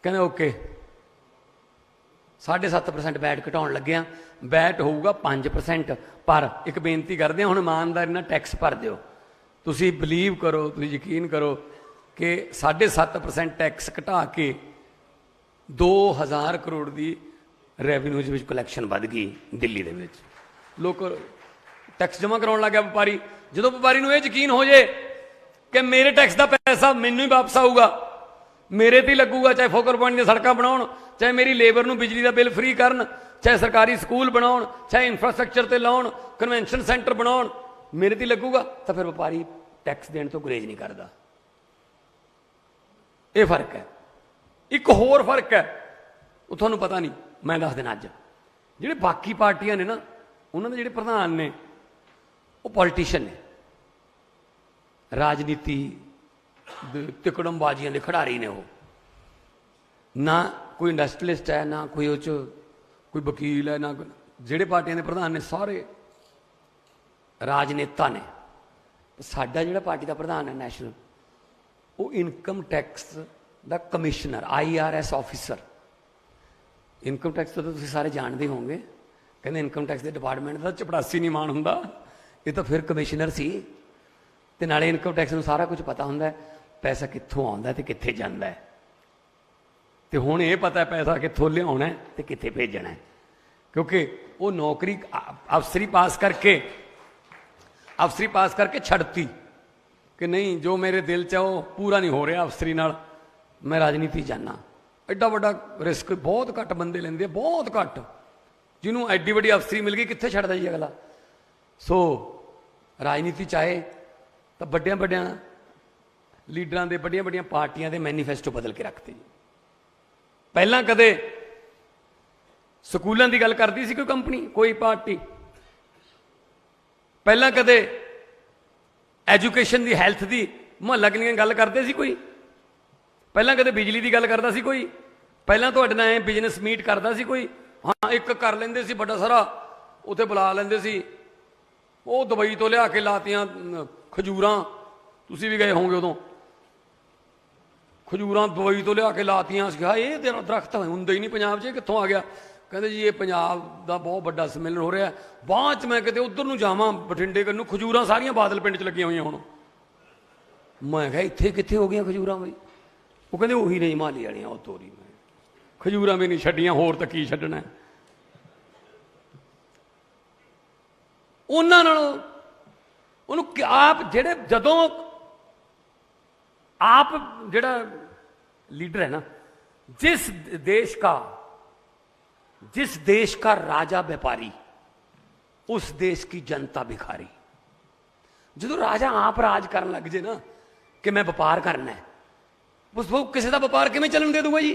कहंदे ओके 7.5% बैट घटाउण लगे हां, बैट होऊगा 5%। पर एक बेनती करदे हां, हुण ईमानदारी नाल टैक्स भर दिओ। तुसीं बिलीव करो, तुसीं यकीन करो कि 7.5% टैक्स घटा के 2000 करोड़ की रैवन्यूज में कलैक्शन बढ़ गई दिल्ली दे विच। लोग टैक्स जमा कराउण लग गया व्यापारी। जो व्यापारी नूं इह यकीन हो जाए कि मेरे टैक्स का पैसा मैनूं ही वापस आऊगा, मेरे ते लगूगा, चाहे फोकल पॉइंट दी सड़कां बनाउण, चाहे मेरी लेबर नूं बिजली का बिल फ्री करन, चाहे सरकारी स्कूल बनाउण, चाहे इंफ्रास्ट्रक्चर ते लाउण, कन्वेंशन सेंटर बनाउण, मेरे ते लगूगा, तो फिर व्यापारी टैक्स देण तो गुरेज नहीं करता। यह फर्क है। एक होर फर्क है, वो तुहानूं पता नहीं, मैं दस देना। अज जिहड़े बाकी पार्टियां ने ना, उन्होंने जिहड़े प्रधान ने वो पॉलिटिशियन ने, राजनीति तिकड़मबाजियां के खिडारी ने। वो ना कोई इंडस्ट्रीलिस्ट है, ना कोई उस कोई वकील है, ना जिहड़े पार्टियां के प्रधान ने सारे राजनेता ने। साडा जिहड़ा पार्टी का प्रधान है नैशनल, वो इनकम टैक्स दा commissioner, IRS officer. Income tax तो तुसीं सारे जानते होंगे, कहते इनकम टैक्स के डिपार्टमेंट का चपड़ासी नहीं मान हुंदा, ये तो फिर कमिश्नर सी। ते नाले इनकम टैक्स नूं सारा कुछ पता हुंदा है, पैसा कित्थों आउंदा ते कित्थे जांदा है। ते हुण ये पता है पैसा कित्थों लियाउणा है ते कित्थे भेजना है, क्योंकि वो नौकरी अफसरी पास करके छड्डती कि नहीं, जो मेरे दिल च वो पूरा नहीं हो रहा अफसरी नाल, मैं राजनीति जाना। एडा वड्डा रिस्क बहुत घट बंदे लेंदे, बहुत घट। जिन्होंने एड्डी वड्डी अफसरी मिल गई, कित्थे छड्डदा जी अगला। सो राजनीति चाहे तो बड़िया बड़िया लीडरां दे, बड़िया बड़िया पार्टियां दे मैनीफेस्टो बदल के रखते जी। पहला कदे स्कूलों की गल करती सी कोई कंपनी, कोई पार्टी, पहला कदे एजुकेशन की, हैल्थ की, मुहल्ला क्लीनिक गल करते सी कोई, पहला कदे बिजली की गल करता सी कोई, पहला तुहाडे नाल बिजनेस मीट करता सी कोई। हाँ एक कर लेंदे सी बड़ा सारा, उत्थे बुला लेंदे सी, वो दुबई तो लिया के लातियां खजूरां, तुसीं भी गए होंगे उदों, खजूरां दुबई तो लिया के लातियां। ये तेरा दरख्त हुंदे ही नहीं पंजाब च, कित्थों आ गया। कहते जी ये पंजाब का बहुत बड़ा सम्मेलन हो रहा है। बाद च मैं किते उधर नूं जावां बठिंडे कन्नू, खजूरां सारियां बादल पिंड च लगियां होईयां हुण। मैं कहा इत्थे कित्थे हो गई खजूरां बई? वो कहते उही नहीं हिमाली वालियां, वो तोरी मैं खजूरां भी नहीं छड्डियां, होर तां की छड्डना है। उन्हां नालों उन्होंने आप जेड़े जदों आप जेड़ा लीडर है ना, जिस देश का राजा व्यापारी, उस देश की जनता भिखारी। जो राजा आप राज करन लग जे ना कि मैं व्यापार करना है, बस वो किसी का व्यापार किवें चलन दे दूंगा जी।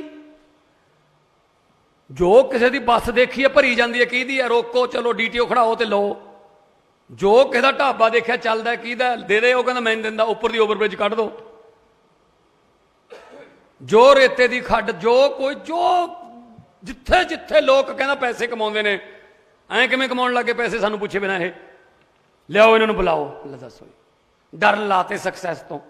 जो किसी की बस देखी है भरी जाती है, की है, रोको चलो DTO खड़ाओ तो लो। जो किसी का ढाबा देखा चलता है, की दे दे, वो कहता मैं नहीं दिंदा, उपर की ओवरब्रिज कढ़ दो। जो रेते की खड्ड, जो कोई जो जिथे जिथे लोग कहना पैसे कमाते हैं, ऐ किवें कमाउण लगे पैसे, सानू पुछे बिना। ਲਿਆਓ ਇਹਨਾਂ ਨੂੰ ਬੁਲਾਓ। ਲੈ ਦੱਸੋ, ਡਰ ਲਾਤੇ ਸਕਸੈਸ ਤੋਂ,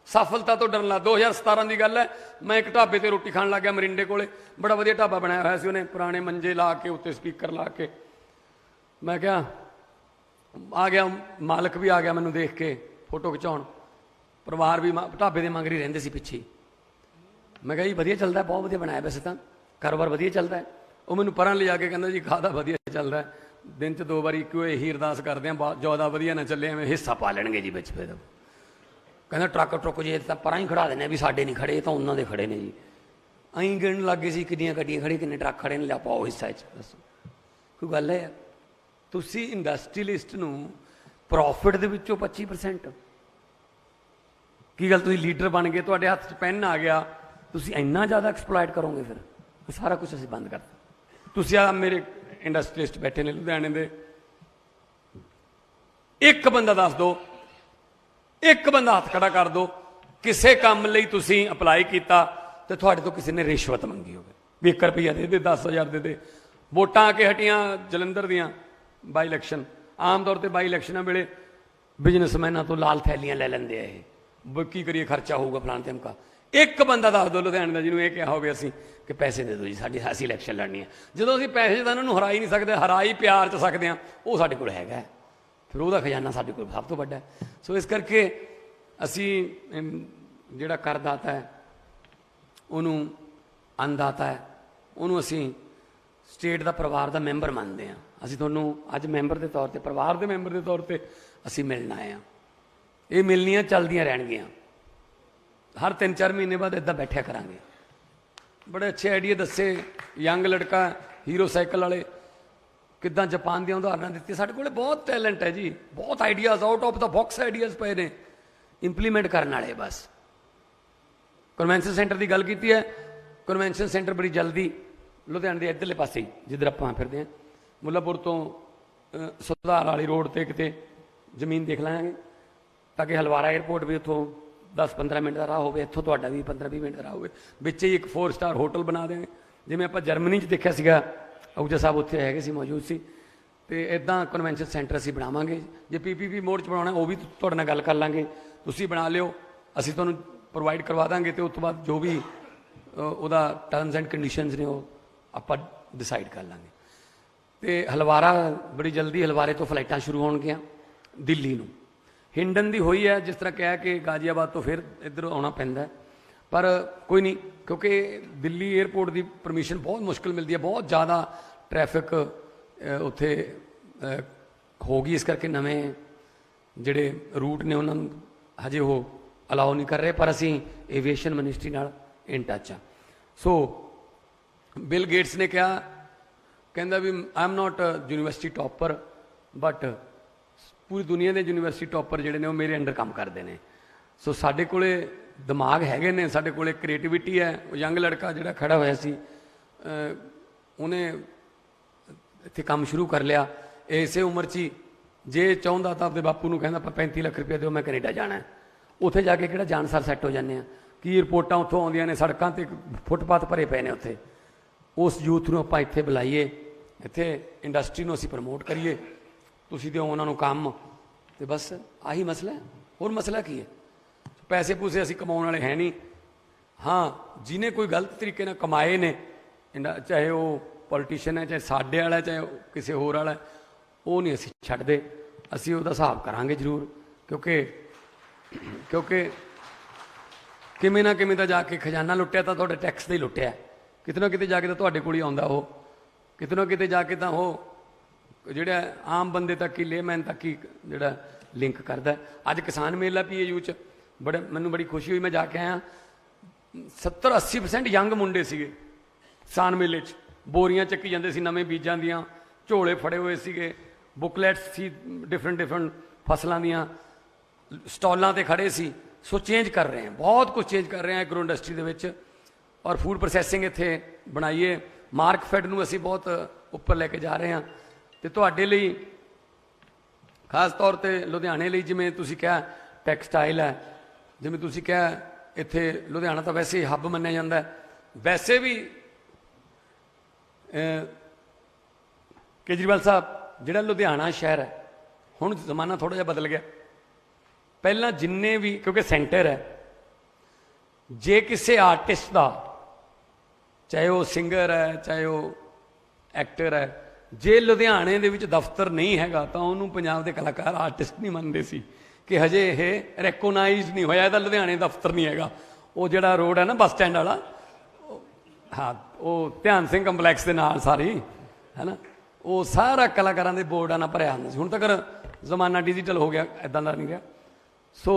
ਸਫਲਤਾ ਤੋਂ ਡਰਨ ਲਾ। 2017 ਦੀ ਗੱਲ ਹੈ, ਮੈਂ ਇੱਕ ਢਾਬੇ ਤੇ ਰੋਟੀ ਖਾਣ ਲੱਗ ਗਿਆ ਮਰਿੰਡੇ ਕੋਲੇ, ਬੜਾ ਵਧੀਆ ਢਾਬਾ ਬਣਾਇਆ ਹੋਇਆ ਸੀ ਉਹਨੇ, ਪੁਰਾਣੇ ਮੰਜੇ ਲਾ ਕੇ ਉੱਤੇ ਸਪੀਕਰ ਲਾ ਕੇ। ਮੈਂ ਕਿਹਾ ਆ ਗਿਆ ਮਾਲਕ ਵੀ ਆ ਗਿਆ ਮੈਨੂੰ ਦੇਖ ਕੇ ਫੋਟੋ ਖਿਚਾਉਣ, ਪਰਿਵਾਰ ਵੀ ਢਾਬੇ ਦੇ ਮੰਗਰੀ ਰਹਿੰਦੇ ਸੀ ਪਿੱਛੇ। ਮੈਂ ਕਿਹਾ ਜੀ ਵਧੀਆ ਚੱਲਦਾ, ਬਹੁਤ ਵਧੀਆ ਬਣਾਇਆ, ਵੈਸੇ ਤਾਂ ਕਾਰੋਬਾਰ ਵਧੀਆ ਚੱਲਦਾ ਹੈ। ਉਹ ਮੈਨੂੰ ਪਰਾਂ ਲਿਜਾ ਕੇ ਕਹਿੰਦਾ ਜੀ ਖਾਦਾ ਵਧੀਆ ਚੱਲਦਾ, ਦਿਨ 'ਚ 2 ਵਾਰੀ ਇੱਕੋ ਇਹੀ ਅਰਦਾਸ ਕਰਦੇ ਹਾਂ ਜ਼ਿਆਦਾ ਵਧੀਆ ਨਾ ਚੱਲੇ, ਐਵੇਂ ਹਿੱਸਾ ਪਾ ਲੈਣਗੇ ਜੀ ਵਿੱਚ। ਫਿਰ ਕਹਿੰਦਾ ਟਰੱਕ ਜੇ ਤਾਂ ਪਰਾਂ ਹੀ ਖੜਾ ਦਿੰਦੇ ਵੀ ਸਾਡੇ ਨਹੀਂ ਖੜੇ, ਤਾਂ ਉਹਨਾਂ ਦੇ ਖੜੇ ਨੇ ਜੀ। ਅਸੀਂ ਗਿਣਨ ਲੱਗ ਗਏ ਸੀ ਕਿੰਨੀਆਂ ਗੱਡੀਆਂ ਖੜੀਆਂ, ਕਿੰਨੇ ਟਰੱਕ ਖੜੇ ਨੇ, ਲਿਆ ਪਾਓ ਹਿੱਸਾ 'ਚ। ਦੱਸੋ ਕੋਈ ਗੱਲ ਹੈ? ਤੁਸੀਂ ਇੰਡਸਟਰੀਲਿਸਟ ਨੂੰ ਪ੍ਰੋਫਿਟ ਦੇ ਵਿੱਚੋਂ 25%, ਕੀ ਗੱਲ ਤੁਸੀਂ ਲੀਡਰ ਬਣ ਗਏ, ਤੁਹਾਡੇ ਹੱਥ 'ਚ ਪੈਨ ਆ ਗਿਆ, ਤੁਸੀਂ ਇੰਨਾ ਜ਼ਿਆਦਾ ਐਕਸਪਲੋਇਟ ਕਰੋਗੇ? ਫਿਰ ਸਾਰਾ ਕੁਝ ਅਸੀਂ ਬੰਦ ਕਰਤਾ। ਤੁਸੀਂ ਆ ਮੇਰੇ ਇੰਡਸਟਰੀਲਿਸਟ ਬੈਠੇ ਨੇ ਲੁਧਿਆਣੇ ਦੇ, ਇੱਕ ਬੰਦਾ ਦੱਸ ਦਿਓ, ਇੱਕ ਬੰਦਾ ਹੱਥ ਖੜਾ ਕਰ ਦਿਓ ਕਿਸੇ ਕੰਮ ਲਈ ਤੁਸੀਂ ਅਪਲਾਈ ਕੀਤਾ ਤੇ ਤੁਹਾਡੇ ਤੋਂ ਕਿਸੇ ਨੇ ਰਿਸ਼ਵਤ ਮੰਗੀ ਹੋਵੇ ਵੀ 1 ਰੁਪਈਆ ਦੇ ਦੇ, 10,000 ਦੇ ਦੇ। ਵੋਟਾਂ ਆ ਕੇ ਹਟੀਆਂ ਜਲੰਧਰ ਦੀਆਂ ਬਾਈ ਇਲੈਕਸ਼ਨ, ਆਮ ਤੌਰ ਤੇ ਬਾਈ ਇਲੈਕਸ਼ਨਾਂ ਵੇਲੇ ਬਿਜ਼ਨਸਮੈਨਾਂ ਤੋਂ ਲਾਲ ਥੈਲੀਆਂ ਲੈ ਲੈਂਦੇ ਆ ਇਹ, ਕੀ ਕਰੀਏ ਖਰਚਾ ਹੋਊਗਾ ਫਲਾਣ ਤੇ ਅਮਕਾ। ਇੱਕ ਬੰਦਾ ਦੱਸ ਦਿਓ ਲੁਧਿਆਣੇ ਦਾ ਜਿਹਨੂੰ ਇਹ ਕਿਹਾ ਹੋਵੇ ਅਸੀਂ ਕਿ ਪੈਸੇ ਦੇ ਦਿਓ ਜੀ ਅਸੀਂ ਇਲੈਕਸ਼ਨ ਲੜਨੀ ਹੈ। ਜਦੋਂ ਅਸੀਂ ਪੈਸੇ ਤਾਂ ਉਹਨਾਂ ਨੂੰ ਹਰਾ ਹੀ ਨਹੀਂ ਸਕਦੇ, ਹਰਾ ਹੀ ਪਿਆਰ 'ਚ ਸਕਦੇ ਹਾਂ, ਉਹ ਸਾਡੇ ਕੋਲ ਹੈਗਾ, ਫਿਰ ਉਹਦਾ ਖਜ਼ਾਨਾ ਸਾਡੇ ਕੋਲ ਸਭ ਤੋਂ ਵੱਡਾ। ਸੋ ਇਸ ਕਰਕੇ ਅਸੀਂ ਜਿਹੜਾ ਕਰਦਾਤਾ ਹੈ ਉਹਨੂੰ ਅੰਨਦਾਤਾ ਹੈ, ਉਹਨੂੰ ਅਸੀਂ ਸਟੇਟ ਦਾ ਪਰਿਵਾਰ ਦਾ ਮੈਂਬਰ ਮੰਨਦੇ ਹਾਂ। ਅਸੀਂ ਤੁਹਾਨੂੰ ਅੱਜ ਮੈਂਬਰ ਦੇ ਤੌਰ 'ਤੇ, ਪਰਿਵਾਰ ਦੇ ਮੈਂਬਰ ਦੇ ਤੌਰ 'ਤੇ ਅਸੀਂ ਮਿਲਣ ਆਏ ਹਾਂ। ਇਹ ਮਿਲਣੀਆਂ ਚੱਲਦੀਆਂ ਰਹਿਣਗੀਆਂ, ਹਰ 3-4 ਮਹੀਨੇ ਬਾਅਦ ਇੱਦਾਂ ਬੈਠਿਆ ਕਰਾਂਗੇ। ਬੜੇ ਅੱਛੇ ਆਈਡੀਆ ਦੱਸੇ, ਯੰਗ ਲੜਕਾ ਹੀਰੋ ਸਾਈਕਲ ਵਾਲੇ, ਕਿੱਦਾਂ ਜਾਪਾਨ ਦੀਆਂ ਉਦਾਹਰਨਾਂ ਦਿੱਤੀਆਂ। ਸਾਡੇ ਕੋਲ ਬਹੁਤ ਟੈਲੈਂਟ ਹੈ ਜੀ, ਬਹੁਤ ideas, out of the box ideas ਪਏ ਨੇ, ਇੰਪਲੀਮੈਂਟ ਕਰਨ ਵਾਲੇ। ਬਸ ਕਨਵੈਨਸ਼ਨ ਸੈਂਟਰ ਦੀ ਗੱਲ ਕੀਤੀ ਹੈ, ਕਨਵੈਨਸ਼ਨ ਸੈਂਟਰ ਬੜੀ ਜਲਦੀ ਲੁਧਿਆਣੇ ਦੇ ਇੱਧਰਲੇ ਪਾਸੇ ਹੀ ਜਿੱਧਰ ਆਪਾਂ ਫਿਰਦੇ ਹਾਂ, ਮੁੱਲਾਪੁਰ ਤੋਂ ਸੁਧਾਰ ਵਾਲੀ ਰੋਡ 'ਤੇ ਕਿਤੇ ਜ਼ਮੀਨ ਦੇਖ ਲਾਂਗੇ, ਤਾਂ ਕਿ ਹਲਵਾਰਾ ਏਅਰਪੋਰਟ ਵੀ ਉੱਥੋਂ 10-15 ਮਿੰਟ ਦਾ ਰਾਹ ਹੋਵੇ, ਇੱਥੋਂ ਤੁਹਾਡਾ ਵੀ 15-20 ਮਿੰਟ ਦਾ ਰਾਹ ਹੋਵੇ। ਵਿੱਚ ਹੀ ਇੱਕ 4 ਸਟਾਰ ਹੋਟਲ ਬਣਾ ਦੇਵਾਂਗੇ, ਜਿਵੇਂ ਆਪਾਂ ਜਰਮਨੀ 'ਚ ਦੇਖਿਆ ਸੀਗਾ, ਅਹੂਜਾ ਸਾਹਿਬ ਉੱਥੇ ਹੈਗੇ ਸੀ, ਮੌਜੂਦ ਸੀ। ਤੇ ਇੱਦਾਂ ਕਨਵੈਨਸ਼ਨ ਸੈਂਟਰ ਅਸੀਂ ਬਣਾਵਾਂਗੇ। ਜੇ PPP ਮੋਡ 'ਚ ਬਣਾਉਣਾ ਉਹ ਵੀ ਤੁਹਾਡੇ ਨਾਲ ਗੱਲ ਕਰ ਲਾਂਗੇ, ਤੁਸੀਂ ਬਣਾ ਲਿਓ, ਅਸੀਂ ਤੁਹਾਨੂੰ ਪ੍ਰੋਵਾਈਡ ਕਰਵਾ ਦਾਂਗੇ। ਤੇ ਉਸ ਤੋਂ ਬਾਅਦ ਜੋ ਵੀ ਉਹਦਾ ਟਰਮਸ ਐਂਡ ਕੰਡੀਸ਼ਨਸ ਨੇ ਉਹ ਆਪਾਂ ਡਿਸਾਈਡ ਕਰ ਲਾਂਗੇ। ਤੇ ਹਲਵਾਰਾ ਬੜੀ ਜਲਦੀ, ਹਲਵਾਰੇ ਤੋਂ ਫਲਾਈਟਾਂ ਸ਼ੁਰੂ ਹੋਣਗੀਆਂ ਦਿੱਲੀ ਨੂੰ। ਹਿੰਡਨ ਦੀ ਹੋਈ ਹੈ, ਜਿਸ ਤਰ੍ਹਾਂ ਕਿਹਾ ਕਿ ਗਾਜ਼ੀਆਬਾਦ ਤੋਂ ਫਿਰ ਇੱਧਰ ਆਉਣਾ ਪੈਂਦਾ, ਪਰ ਕੋਈ ਨਹੀਂ, ਕਿਉਂਕਿ ਦਿੱਲੀ ਏਅਰਪੋਰਟ ਦੀ ਪਰਮਿਸ਼ਨ ਬਹੁਤ ਮੁਸ਼ਕਿਲ ਮਿਲਦੀ ਹੈ, ਬਹੁਤ ਜ਼ਿਆਦਾ ਟ੍ਰੈਫਿਕ ਉੱਥੇ ਹੋ ਗਈ, ਇਸ ਕਰਕੇ ਨਵੇਂ ਜਿਹੜੇ ਰੂਟ ਨੇ ਉਹਨਾਂ ਨੂੰ ਹਜੇ ਉਹ ਅਲਾਓ ਨਹੀਂ ਕਰ ਰਹੇ, ਪਰ ਅਸੀਂ ਏਵੀਏਸ਼ਨ ਮਿਨਿਸਟਰੀ ਨਾਲ ਇਨ ਟੱਚ ਆ। ਸੋ ਬਿਲ ਗੇਟਸ ਨੇ ਕਿਹਾ, ਕਹਿੰਦਾ ਵੀ I am not university topper, but ਪੂਰੀ ਦੁਨੀਆ ਦੇ ਯੂਨੀਵਰਸਿਟੀ ਟੌਪਰ ਜਿਹੜੇ ਨੇ ਉਹ ਮੇਰੇ ਅੰਡਰ ਕੰਮ ਕਰਦੇ ਨੇ। ਸੋ ਸਾਡੇ ਕੋਲੇ ਦਿਮਾਗ ਹੈਗੇ ਨੇ, ਸਾਡੇ ਕੋਲੇ ਕ੍ਰੀਏਟੀਵਿਟੀ ਹੈ। ਉਹ ਯੰਗ ਲੜਕਾ ਜਿਹੜਾ ਖੜਾ ਹੋਇਆ ਸੀ, ਉਹਨੇ ਇੱਥੇ ਕੰਮ ਸ਼ੁਰੂ ਕਰ ਲਿਆ ਇਸੇ ਉਮਰ 'ਚ ਹੀ। ਜੇ ਚਾਹੁੰਦਾ ਤਾਂ ਆਪਣੇ ਬਾਪੂ ਨੂੰ ਕਹਿੰਦਾ 35 ਲੱਖ ਰੁਪਏ ਦਿਓ, ਮੈਂ ਕੈਨੇਡਾ ਜਾਣਾ। ਉੱਥੇ ਜਾ ਕੇ ਕਿਹੜਾ ਜਾਨਸਾਰ ਸੈੱਟ ਹੋ ਜਾਂਦੇ ਆ, ਕੀ ਰਿਪੋਰਟਾਂ ਉੱਥੋਂ ਆਉਂਦੀਆਂ ਨੇ, ਸੜਕਾਂ 'ਤੇ ਫੁੱਟਪਾਥ ਭਰੇ ਪਏ ਨੇ ਉੱਥੇ। ਉਸ ਯੂਥ ਨੂੰ ਆਪਾਂ ਇੱਥੇ ਬੁਲਾਈਏ, ਇੱਥੇ ਇੰਡਸਟਰੀ ਨੂੰ ਅਸੀਂ ਪ੍ਰਮੋਟ ਕਰੀਏ, ਤੁਸੀਂ ਦਿਓ ਉਹਨਾਂ ਨੂੰ ਕੰਮ, ਤੇ ਬਸ ਆਹੀ ਮਸਲਾ ਹੈ। ਹੋਰ ਮਸਲਾ ਕੀ ਹੈ? ਪੈਸੇ ਪੂਸੇ ਅਸੀਂ ਕਮਾਉਣ ਵਾਲੇ ਹੈ ਨਹੀਂ। ਹਾਂ, ਜਿਹਨੇ ਕੋਈ ਗਲਤ ਤਰੀਕੇ ਨਾਲ ਕਮਾਏ ਨੇ, ਚਾਹੇ ਉਹ ਪੋਲੀਟੀਸ਼ੀਅਨ ਹੈ, ਚਾਹੇ ਸਾਡੇ ਵਾਲਾ, ਚਾਹੇ ਕਿਸੇ ਹੋਰ ਵਾਲਾ, ਉਹ ਨਹੀਂ ਅਸੀਂ ਛੱਡਦੇ। ਅਸੀਂ ਉਹਦਾ ਹਿਸਾਬ ਕਰਾਂਗੇ ਜ਼ਰੂਰ, ਕਿਉਂਕਿ ਕਿਵੇਂ ਨਾ ਕਿਵੇਂ ਤਾਂ ਜਾ ਕੇ ਖਜ਼ਾਨਾ ਲੁੱਟਿਆ ਤਾਂ ਤੁਹਾਡੇ ਟੈਕਸ ਦਾ ਹੀ ਲੁੱਟਿਆ, ਕਿਤੇ ਨਾ ਕਿਤੇ ਜਾ ਕੇ ਤਾਂ ਤੁਹਾਡੇ ਕੋਲ ਹੀ ਆਉਂਦਾ ਉਹ, ਕਿਤੇ ਨਾ ਕਿਤੇ ਜਾ ਕੇ ਤਾਂ ਉਹ ਜਿਹੜਾ ਆਮ ਬੰਦੇ ਤੱਕ ਹੀ, ਲੇਮੈਨ ਤੱਕ ਹੀ ਜਿਹੜਾ ਲਿੰਕ ਕਰਦਾ। ਅੱਜ ਕਿਸਾਨ ਮੇਲਾ PAU 'ਚ ਮੈਨੂੰ ਬੜੀ ਖੁਸ਼ੀ ਹੋਈ, ਮੈਂ ਜਾ ਕੇ ਆਇਆ। 70-80% ਯੰਗ ਮੁੰਡੇ ਸੀਗੇ ਕਿਸਾਨ ਮੇਲੇ 'ਚ, ਬੋਰੀਆਂ ਚੱਕੀ ਜਾਂਦੇ ਸੀ ਨਵੇਂ ਬੀਜਾਂ ਦੀਆਂ, ਝੋਲੇ ਫੜੇ ਹੋਏ ਸੀਗੇ, ਬੁੱਕਲੈਟਸ ਸੀ ਡਿਫਰੈਂਟ ਫਸਲਾਂ ਦੀਆਂ, ਸਟਾਲਾਂ 'ਤੇ ਖੜੇ ਸੀ। ਸੋ ਚੇਂਜ ਕਰ ਰਹੇ ਹਾਂ, ਬਹੁਤ ਕੁਝ ਚੇਂਜ ਕਰ ਰਹੇ ਹਾਂ ਐਗਰੋ ਇੰਡਸਟਰੀ ਦੇ ਵਿੱਚ, ਔਰ ਫੂਡ ਪ੍ਰੋਸੈਸਿੰਗ ਇੱਥੇ ਬਣਾਈਏ। ਮਾਰਕਫੈਡ ਨੂੰ ਅਸੀਂ ਬਹੁਤ ਉੱਪਰ ਲੈ ਕੇ ਜਾ ਰਹੇ ਹਾਂ। ਤੇ ਤੁਹਾਡੇ ਲਈ ਖਾਸ ਤੌਰ 'ਤੇ ਲੁਧਿਆਣੇ ਲਈ, ਜਿਵੇਂ ਤੁਸੀਂ ਕਿਹਾ ਟੈਕਸਟਾਈਲ ਹੈ, ਜਿਵੇਂ ਤੁਸੀਂ ਕਿਹਾ ਇੱਥੇ ਲੁਧਿਆਣਾ ਤਾਂ ਵੈਸੇ ਹੱਬ ਮੰਨਿਆ ਜਾਂਦਾ। ਵੈਸੇ ਵੀ ਕੇਜਰੀਵਾਲ ਸਾਹਿਬ, ਜਿਹੜਾ ਲੁਧਿਆਣਾ ਸ਼ਹਿਰ ਹੈ ਹੁਣ ਜ਼ਮਾਨਾ ਥੋੜ੍ਹਾ ਜਿਹਾ ਬਦਲ ਗਿਆ। ਪਹਿਲਾਂ ਜਿੰਨੇ ਵੀ, ਕਿਉਂਕਿ ਸੈਂਟਰ ਹੈ, ਜੇ ਕਿਸੇ ਆਰਟਿਸਟ ਦਾ, ਚਾਹੇ ਉਹ ਸਿੰਗਰ ਹੈ ਚਾਹੇ ਉਹ ਐਕਟਰ ਹੈ, ਜੇ ਲੁਧਿਆਣੇ ਦੇ ਵਿੱਚ ਦਫ਼ਤਰ ਨਹੀਂ ਹੈਗਾ ਤਾਂ ਉਹਨੂੰ ਪੰਜਾਬ ਦੇ ਕਲਾਕਾਰ ਆਰਟਿਸਟ ਨਹੀਂ ਮੰਨਦੇ ਸੀ ਕਿ ਹਜੇ ਇਹ ਰੈਕੋਗਨਾਈਜ਼ ਨਹੀਂ ਹੋਇਆ, ਇਹਦਾ ਲੁਧਿਆਣੇ ਦਫ਼ਤਰ ਨਹੀਂ ਹੈਗਾ। ਉਹ ਜਿਹੜਾ ਰੋਡ ਹੈ ਨਾ ਬੱਸ ਸਟੈਂਡ ਵਾਲਾ, ਹਾਂ, ਉਹ ਧਿਆਨ ਸਿੰਘ ਕੰਪਲੈਕਸ ਦੇ ਨਾਲ ਸਾਰੀ ਹੈ ਨਾ, ਉਹ ਸਾਰਾ ਕਲਾਕਾਰਾਂ ਦੇ ਬੋਰਡਾਂ ਨਾਲ ਭਰਿਆ ਹੁੰਦਾ ਸੀ। ਹੁਣ ਤੱਕ ਜ਼ਮਾਨਾ ਡਿਜੀਟਲ ਹੋ ਗਿਆ, ਇੱਦਾਂ ਦਾ ਨਹੀਂ ਗਿਆ। ਸੋ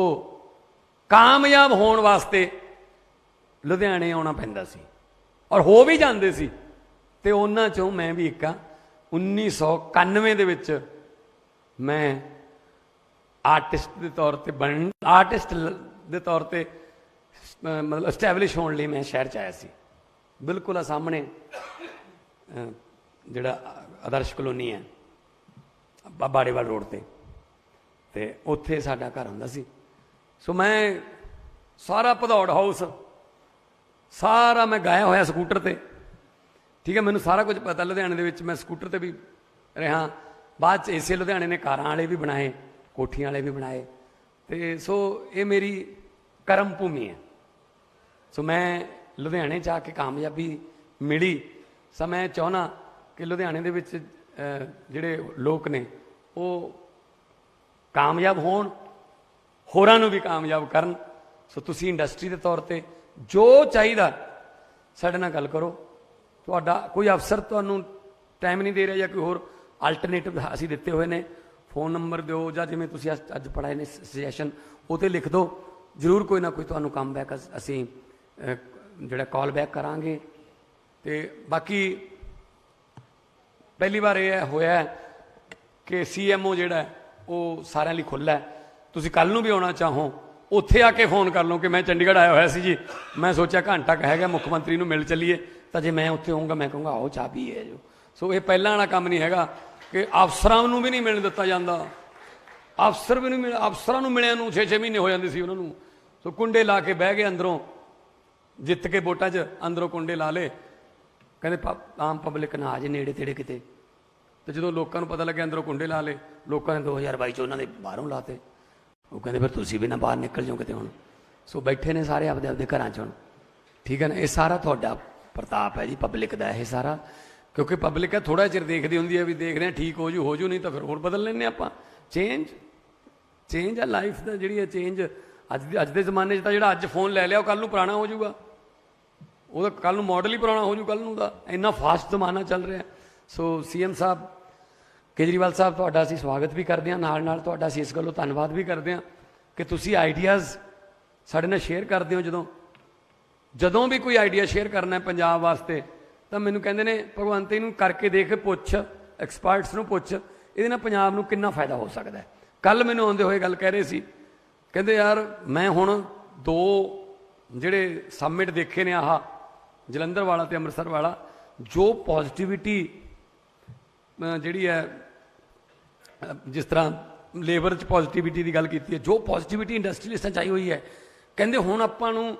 ਕਾਮਯਾਬ ਹੋਣ ਵਾਸਤੇ ਲੁਧਿਆਣੇ ਆਉਣਾ ਪੈਂਦਾ ਸੀ, ਔਰ ਹੋ ਵੀ ਜਾਂਦੇ ਸੀ, ਤੇ ਉਹਨਾਂ ਚੋਂ ਮੈਂ ਵੀ ਇੱਕ ਹਾਂ। 1991 ਦੇ ਵਿੱਚ ਮੈਂ ਆਰਟਿਸਟ ਦੇ ਤੌਰ ਤੇ ਆਰਟਿਸਟ ਦੇ ਤੌਰ ਤੇ ਮਤਲਬ ਐਸਟੈਬਲਿਸ਼ ਹੋਣ ਲਈ ਮੈਂ ਸ਼ਹਿਰ 'ਚ ਆਇਆ ਸੀ। ਬਿਲਕੁਲ ਆ ਸਾਹਮਣੇ ਜਿਹੜਾ ਆਦਰਸ਼ ਕਲੋਨੀ ਹੈ ਬਾੜੇਵਾਲ ਰੋਡ ਤੇ ਉੱਥੇ ਸਾਡਾ ਘਰ ਹੁੰਦਾ ਸੀ। ਸੋ ਮੈਂ ਸਾਰਾ ਭਦੌੜ ਹਾਊਸ ਸਾਰਾ ਮੈਂ ਗਾਇਆ ਹੋਇਆ ਸਕੂਟਰ ਤੇ, ਠੀਕ ਹੈ, ਮੈਨੂੰ ਸਾਰਾ ਕੁਝ ਪਤਾ। ਲੁਧਿਆਣੇ ਦੇ ਵਿੱਚ ਮੈਂ ਸਕੂਟਰ ਤੇ ਵੀ ਰਿਹਾ, ਬਾਅਦ 'ਚ ਇਸੇ ਲੁਧਿਆਣੇ ਨੇ ਕਾਰਾਂ ਵਾਲੇ ਵੀ ਬਣਾਏ, ਕੋਠੀਆਂ ਵਾਲੇ ਵੀ ਬਣਾਏ, ਤੇ ਸੋ ਇਹ ਮੇਰੀ ਕਰਮ ਭੂਮੀ ਹੈ। ਸੋ ਮੈਂ ਲੁਧਿਆਣੇ 'ਚ ਆ ਕੇ ਕਾਮਯਾਬੀ ਮਿਲੀ। ਸੋ ਮੈਂ ਚਾਹੁੰਦਾ ਕਿ ਲੁਧਿਆਣੇ ਦੇ ਵਿੱਚ ਜਿਹੜੇ ਲੋਕ ਨੇ ਉਹ ਕਾਮਯਾਬ ਹੋਣ, ਹੋਰਾਂ ਨੂੰ ਵੀ ਕਾਮਯਾਬ ਕਰਨ। ਸੋ ਤੁਸੀਂ ਇੰਡਸਟਰੀ ਦੇ ਤੌਰ ਤੇ ਜੋ ਚਾਹੀਦਾ ਸਾਡੇ ਨਾਲ ਗੱਲ ਕਰੋ। ਤੁਹਾਡਾ ਕੋਈ ਅਫਸਰ ਤੁਹਾਨੂੰ ਟਾਈਮ ਨਹੀਂ ਦੇ ਰਿਹਾ ਜਾਂ ਕੋਈ ਹੋਰ ਆਲਟਰਨੇਟਿਵ ਅਸੀਂ ਦਿੱਤੇ ਹੋਏ ਨੇ, ਫੋਨ ਨੰਬਰ ਦਿਓ, ਜਾਂ ਜਿਵੇਂ ਤੁਸੀਂ ਅੱਜ ਪੜ੍ਹਾਏ ਨੇ ਸੁਜੈਸ਼ਨ, ਉਹ 'ਤੇ ਲਿਖ ਦਿਓ। ਜ਼ਰੂਰ ਕੋਈ ਨਾ ਕੋਈ ਤੁਹਾਨੂੰ ਕਮ ਬੈਕ ਅਸੀਂ ਜਿਹੜਾ ਕਾਲ ਬੈਕ ਕਰਾਂਗੇ। ਅਤੇ ਬਾਕੀ ਪਹਿਲੀ ਵਾਰ ਇਹ ਹੋਇਆ ਕਿ CMO ਜਿਹੜਾ ਉਹ ਸਾਰਿਆਂ ਲਈ ਖੁੱਲ੍ਹਾ ਹੈ। ਤੁਸੀਂ ਕੱਲ੍ਹ ਨੂੰ ਵੀ ਆਉਣਾ ਚਾਹੋ, ਉੱਥੇ ਆ ਕੇ ਫੋਨ ਕਰ ਲਓ ਕਿ ਮੈਂ ਚੰਡੀਗੜ੍ਹ ਆਇਆ ਹੋਇਆ ਸੀ ਜੀ, ਮੈਂ ਸੋਚਿਆ ਘੰਟਾ ਕੁ ਹੈਗਾ, ਮੁੱਖ ਮੰਤਰੀ ਨੂੰ ਮਿਲ ਚੱਲੀਏ। ਤਾਂ ਜੇ ਮੈਂ ਉੱਥੇ ਹੋਊਂਗਾ ਮੈਂ ਕਹੂੰਗਾ ਆਓ ਚਾਹ ਪੀਏ ਜੋ। ਸੋ ਇਹ ਪਹਿਲਾਂ ਵਾਲਾ ਕੰਮ ਨਹੀਂ ਹੈਗਾ ਕਿ ਅਫਸਰਾਂ ਨੂੰ ਵੀ ਨਹੀਂ ਮਿਲਣ ਦਿੱਤਾ ਜਾਂਦਾ। ਅਫਸਰ ਵੀ ਨਹੀਂ ਅਫਸਰਾਂ ਨੂੰ ਮਿਲਿਆ ਨੂੰ 6-6 ਮਹੀਨੇ ਹੋ ਜਾਂਦੇ ਸੀ ਉਹਨਾਂ ਨੂੰ। ਸੋ ਕੁੰਡੇ ਲਾ ਕੇ ਬਹਿ ਗਏ ਅੰਦਰੋਂ, ਜਿੱਤ ਕੇ ਵੋਟਾਂ 'ਚ ਅੰਦਰੋਂ ਕੁੰਡੇ ਲਾ ਲਏ, ਕਹਿੰਦੇ ਆਮ ਪਬਲਿਕ ਨਾ ਆ ਜੇ ਨੇੜੇ ਤੇੜੇ ਕਿਤੇ। ਤੇ ਜਦੋਂ ਲੋਕਾਂ ਨੂੰ ਪਤਾ ਲੱਗਿਆ ਅੰਦਰੋਂ ਕੁੰਡੇ ਲਾ ਲਏ, ਲੋਕਾਂ ਨੇ 2022 'ਚ ਉਹਨਾਂ ਦੇ ਬਾਹਰੋਂ ਲਾਤੇ। ਉਹ ਕਹਿੰਦੇ ਫਿਰ ਤੁਸੀਂ ਵੀ ਨਾ ਬਾਹਰ ਨਿਕਲ ਜਾਓ ਕਿਤੇ ਹੁਣ। ਸੋ ਬੈਠੇ ਨੇ ਸਾਰੇ ਆਪਦੇ ਆਪਦੇ ਘਰਾਂ 'ਚ ਹੁਣ, ਠੀਕ ਹੈ ਨਾ। ਇਹ ਸਾਰਾ ਤੁਹਾਡਾ ਪ੍ਰਤਾਪ ਹੈ ਜੀ, ਪਬਲਿਕ ਦਾ ਇਹ ਸਾਰਾ, ਕਿਉਂਕਿ ਪਬਲਿਕ ਹੈ ਥੋੜ੍ਹਾ ਚਿਰ ਦੇਖਦੀ ਹੁੰਦੀ ਹੈ ਵੀ ਦੇਖਦੇ ਹਾਂ ਠੀਕ ਹੋ ਜੂ, ਨਹੀਂ ਤਾਂ ਫਿਰ ਹੋਰ ਬਦਲ ਲੈਂਦੇ ਆਪਾਂ। ਚੇਂਜ ਆ ਲਾਈਫ ਦਾ, ਜਿਹੜੀ ਹੈ ਚੇਂਜ। ਅੱਜ ਦੇ ਜ਼ਮਾਨੇ 'ਚ ਤਾਂ ਜਿਹੜਾ ਅੱਜ ਫੋਨ ਲੈ ਲਿਆ ਉਹ ਕੱਲ੍ਹ ਨੂੰ ਪੁਰਾਣਾ ਹੋ ਜਾਊਗਾ, ਉਹਦਾ ਕੱਲ੍ਹ ਨੂੰ ਮਾਡਲ ਹੀ ਪੁਰਾਣਾ ਹੋ ਜੂ ਕੱਲ੍ਹ ਨੂੰ ਦਾ। ਇੰਨਾ ਫਾਸਟ ਜ਼ਮਾਨਾ ਚੱਲ ਰਿਹਾ। ਸੋ CM ਸਾਹਿਬ ਕੇਜਰੀਵਾਲ ਸਾਹਿਬ, ਤੁਹਾਡਾ ਅਸੀਂ ਸਵਾਗਤ ਵੀ ਕਰਦੇ ਹਾਂ, ਨਾਲ ਨਾਲ ਤੁਹਾਡਾ ਅਸੀਂ ਇਸ ਗੱਲੋਂ ਧੰਨਵਾਦ ਵੀ ਕਰਦੇ ਹਾਂ ਕਿ ਤੁਸੀਂ ਆਈਡੀਆਜ਼ ਸਾਡੇ ਨਾਲ ਸ਼ੇਅਰ ਕਰਦੇ ਹੋ। ਜਦੋਂ ਵੀ ਕੋਈ ਆਈਡੀਆ ਸ਼ੇਅਰ ਕਰਨਾ ਪੰਜਾਬ ਵਾਸਤੇ ਤਾਂ ਮੈਨੂੰ ਕਹਿੰਦੇ ਨੇ ਭਗਵੰਤ ਇਹਨੂੰ ਕਰਕੇ ਦੇਖ, ਪੁੱਛ ਐਕਸਪਰਟਸ ਨੂੰ, ਪੁੱਛ ਇਹਦੇ ਨਾਲ ਪੰਜਾਬ ਨੂੰ ਕਿੰਨਾ ਫਾਇਦਾ ਹੋ ਸਕਦਾ ਹੈ। ਕੱਲ੍ਹ ਮੈਨੂੰ ਆਉਂਦੇ ਹੋਏ ਗੱਲ ਕਹਿ ਰਹੇ ਸੀ, ਕਹਿੰਦੇ ਯਾਰ ਮੈਂ ਹੁਣ 2 ਜਿਹੜੇ ਸਮਿਟ ਦੇਖੇ ਨੇ, ਆਹ ਜਲੰਧਰ ਵਾਲਾ ਤੇ ਅੰਮ੍ਰਿਤਸਰ ਵਾਲਾ, ਜੋ ਪੋਜ਼ਿਟਿਵਿਟੀ ਜਿਹੜੀ ਹੈ, ਜਿਸ ਤਰ੍ਹਾਂ ਲੇਬਰ 'ਚ ਪੋਜ਼ਿਟਿਵਿਟੀ ਦੀ ਗੱਲ ਕੀਤੀ ਹੈ, ਜੋ ਪੋਜ਼ਿਟਿਵਿਟੀ ਇੰਡਸਟਰੀਅਲਿਸਟਾਂ 'ਚ ਆਈ ਹੋਈ ਹੈ, ਕਹਿੰਦੇ ਹੁਣ ਆਪਾਂ ਨੂੰ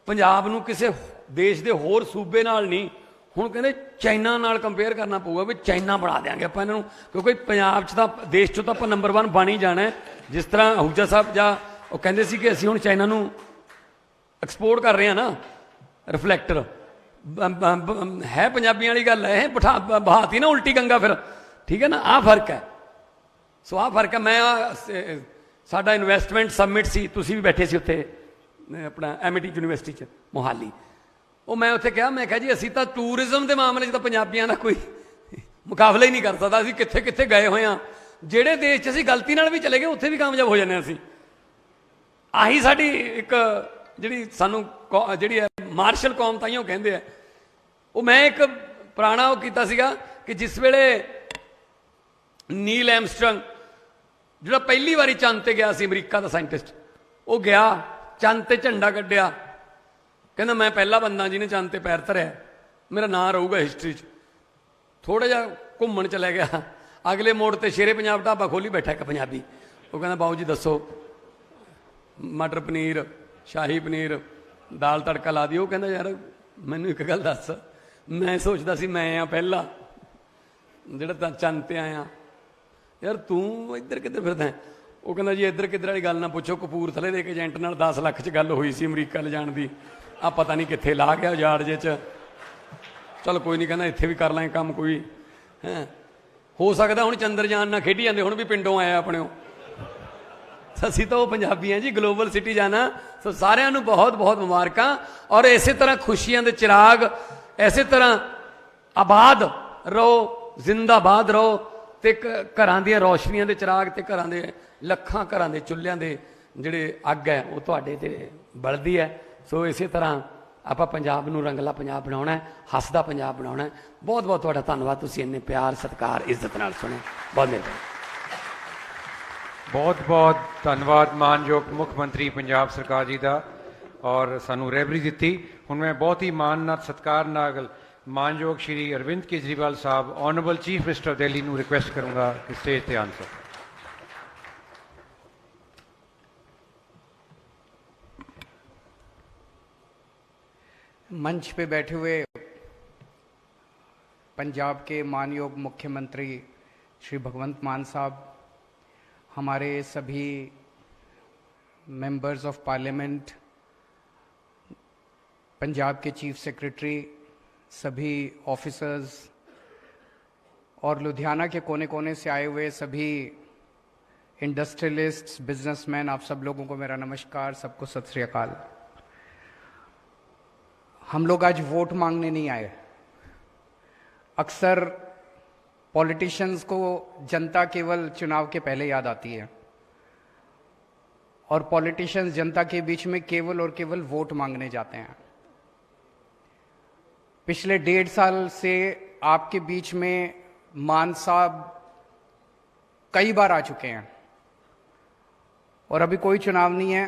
ਪੰਜਾਬ ਨੂੰ ਕਿਸੇ ਦੇਸ਼ ਦੇ ਹੋਰ ਸੂਬੇ ਨਾਲ ਨਹੀਂ, ਹੁਣ ਕਹਿੰਦੇ ਚਾਈਨਾ ਨਾਲ ਕੰਪੇਅਰ ਕਰਨਾ ਪਊਗਾ ਵੀ ਚਾਈਨਾ ਬਣਾ ਦਿਆਂਗੇ ਆਪਾਂ ਇਹਨਾਂ ਨੂੰ, ਕਿਉਂਕਿ ਪੰਜਾਬ 'ਚ ਤਾਂ ਦੇਸ਼ 'ਚੋਂ ਤਾਂ ਆਪਾਂ ਨੰਬਰ 1 ਬਣ ਹੀ ਜਾਣਾ। ਜਿਸ ਤਰ੍ਹਾਂ ਅਹੂਜਾ ਸਾਹਿਬ ਜਾਂ ਉਹ ਕਹਿੰਦੇ ਸੀ ਕਿ ਅਸੀਂ ਹੁਣ ਚਾਈਨਾ ਨੂੰ ਐਕਸਪੋਰਟ ਕਰ ਰਹੇ ਹਾਂ ਨਾ ਰਿਫਲੈਕਟਰ, ਹੈ ਪੰਜਾਬੀਆਂ ਵਾਲੀ ਗੱਲ ਹੈ, ਇਹ ਬਹਾਤੀ ਨਾ ਉਲਟੀ ਗੰਗਾ ਫਿਰ, ਠੀਕ ਹੈ ਨਾ। ਆਹ ਫਰਕ ਹੈ। ਸੋ ਆਹ ਫਰਕ ਹੈ। ਮੈਂ ਸਾਡਾ ਇਨਵੈਸਟਮੈਂਟ ਸਮਿਟ ਸੀ, ਤੁਸੀਂ ਵੀ ਬੈਠੇ ਸੀ ਉੱਥੇ ਆਪਣਾ MIT ਯੂਨੀਵਰਸਿਟੀ 'ਚ ਮੋਹਾਲੀ। ਉਹ ਮੈਂ ਉੱਥੇ ਕਿਹਾ, ਮੈਂ ਕਿਹਾ ਜੀ ਅਸੀਂ ਤਾਂ ਟੂਰਿਜ਼ਮ ਦੇ ਮਾਮਲੇ 'ਚ ਤਾਂ ਪੰਜਾਬੀਆਂ ਦਾ ਕੋਈ ਮੁਕਾਬਲਾ ਹੀ ਨਹੀਂ ਕਰ ਸਕਦਾ। ਅਸੀਂ ਕਿੱਥੇ ਕਿੱਥੇ ਗਏ ਹੋਏ ਹਾਂ, ਜਿਹੜੇ ਦੇਸ਼ 'ਚ ਅਸੀਂ ਗਲਤੀ ਨਾਲ ਵੀ ਚਲੇ ਗਏ ਉੱਥੇ ਵੀ ਕਾਮਯਾਬ ਹੋ ਜਾਂਦੇ ਹਾਂ ਅਸੀਂ। ਆਹੀ ਸਾਡੀ ਇੱਕ ਜਿਹੜੀ ਸਾਨੂੰ ਜਿਹੜੀ ਹੈ ਮਾਰਸ਼ਲ ਕੌਮ ਤਾਈਓ ਕਹਿੰਦੇ ਆ। ਉਹ ਮੈਂ ਇੱਕ ਪੁਰਾਣਾ ਉਹ ਕੀਤਾ ਸੀਗਾ ਕਿ ਜਿਸ ਵੇਲੇ ਨੀਲ ਐਮਸਟਰੰਗ ਜਿਹੜਾ ਪਹਿਲੀ ਵਾਰੀ ਚੰਦ ਤੇ ਗਿਆ ਸੀ, ਅਮਰੀਕਾ ਦਾ ਸਾਇੰਟਿਸਟ, ਉਹ ਗਿਆ ਚੰਦ ਤੇ ਝੰਡਾ ਕੱਢਿਆ, ਕਹਿੰਦਾ ਮੈਂ ਪਹਿਲਾ ਬੰਦਾ ਜਿਹਨੇ ਚੰਦ ਤੇ ਪੈਰ ਧਰਿਆ, ਮੇਰਾ ਨਾਂ ਰਹੂਗਾ ਹਿਸਟਰੀ 'ਚ। ਥੋੜ੍ਹਾ ਜਿਹਾ ਘੁੰਮਣ ਚਲਾ ਗਿਆ, ਅਗਲੇ ਮੋੜ ਤੇ ਸ਼ੇਰੇ ਪੰਜਾਬ ਢਾਬਾ ਖੋਲੀ ਬੈਠਾ ਇੱਕ ਪੰਜਾਬੀ। ਉਹ ਕਹਿੰਦਾ ਬਾਊ ਜੀ ਦੱਸੋ, ਮਟਰ ਪਨੀਰ, ਸ਼ਾਹੀ ਪਨੀਰ, ਦਾਲ ਤੜਕਾ ਲਾ ਦਿਓ। ਉਹ ਕਹਿੰਦਾ ਯਾਰ ਮੈਨੂੰ ਇੱਕ ਗੱਲ ਦੱਸ, ਮੈਂ ਸੋਚਦਾ ਸੀ ਮੈਂ ਆ ਪਹਿਲਾ ਜਿਹੜਾ ਤਾਂ ਚੰਦ ਤੇ ਆਇਆ, यार तू इधर किधर फिरदा है? वो कहना जी इधर किधर वाली गल ना पूछो, कपूरथले दे के एजेंट नाल 10 लाख च गल हुई सी अमरीका ले जाण दी, आ पता नहीं कित्थे ला गया उजाड़ जे च। चल कोई नहीं, कहना इत्थे भी कर लांगे काम कोई है। हो सकदा हुण चंद्रयान ना खेडी जांदे, हुण भी पिंडों आया अपने। असी तो पंजाबी हैं जी, ग्लोबल सिटी जाना। सो सारिਆਂ ਨੂੰ बहुत बहुत मुबारकां। और इसे तरह खुशियां दे चिराग इसे तरह आबाद रहो, जिंदाबाद रहो, ते घरां दी रोशनियां दे चिराग ते घरां दे ਲੱਖਾਂ घरां दे चुल्हिਆਂ दे ਜਿਹੜੇ ਅੱਗ है वो ਤੁਹਾਡੇ ਤੇ ਬਲਦੀ है। सो इसे तरह ਆਪਾਂ ਪੰਜਾਬ ਨੂੰ ਰੰਗਲਾ ਪੰਜਾਬ ਬਣਾਉਣਾ ਹੈ, ਹੱਸਦਾ ਪੰਜਾਬ ਬਣਾਉਣਾ ਹੈ। बहुत बहुत ਤੁਹਾਡਾ ਧੰਨਵਾਦ, ਤੁਸੀਂ ਇੰਨੇ ਪਿਆਰ ਸਤਿਕਾਰ ਇੱਜ਼ਤ ਨਾਲ ਸੁਣੇ। बहुत ਮਿਹਰਬਾਨੀ। बहुत बहुत धन्यवाद मानयोग मुख मंत्री पंजाब सरकार जी का, और सानू रहबरी दी। हुण मैं बहुत ही मान नाल सत्कार नाल मानयोग श्री अरविंद केजरीवाल साहब honourable chief minister of Delhi नू रिक्वेस्ट करूँगा कि स्टेज पर आन। मंच पे बैठे हुए पंजाब के मानयोग मुख्यमंत्री श्री भगवंत मान साहब, हमारे सभी मेंबर्स ऑफ पार्लियामेंट, पंजाब के चीफ सेक्रेटरी, सभी ऑफिसर्स और लुधियाना के कोने कोने से आए हुए सभी इंडस्ट्रियलिस्ट्स, बिजनेसमैन, आप सब लोगों को मेरा नमस्कार, सबको सत श्री अकाल। हम लोग आज वोट मांगने नहीं आए। अक्सर पॉलिटिशियंस को जनता केवल चुनाव के पहले याद आती है, और पॉलिटिशियंस जनता के बीच में केवल और केवल वोट मांगने जाते हैं। पिछले 1.5 साल से आपके बीच में मान साहब कई बार आ चुके हैं, और अभी कोई चुनाव नहीं है।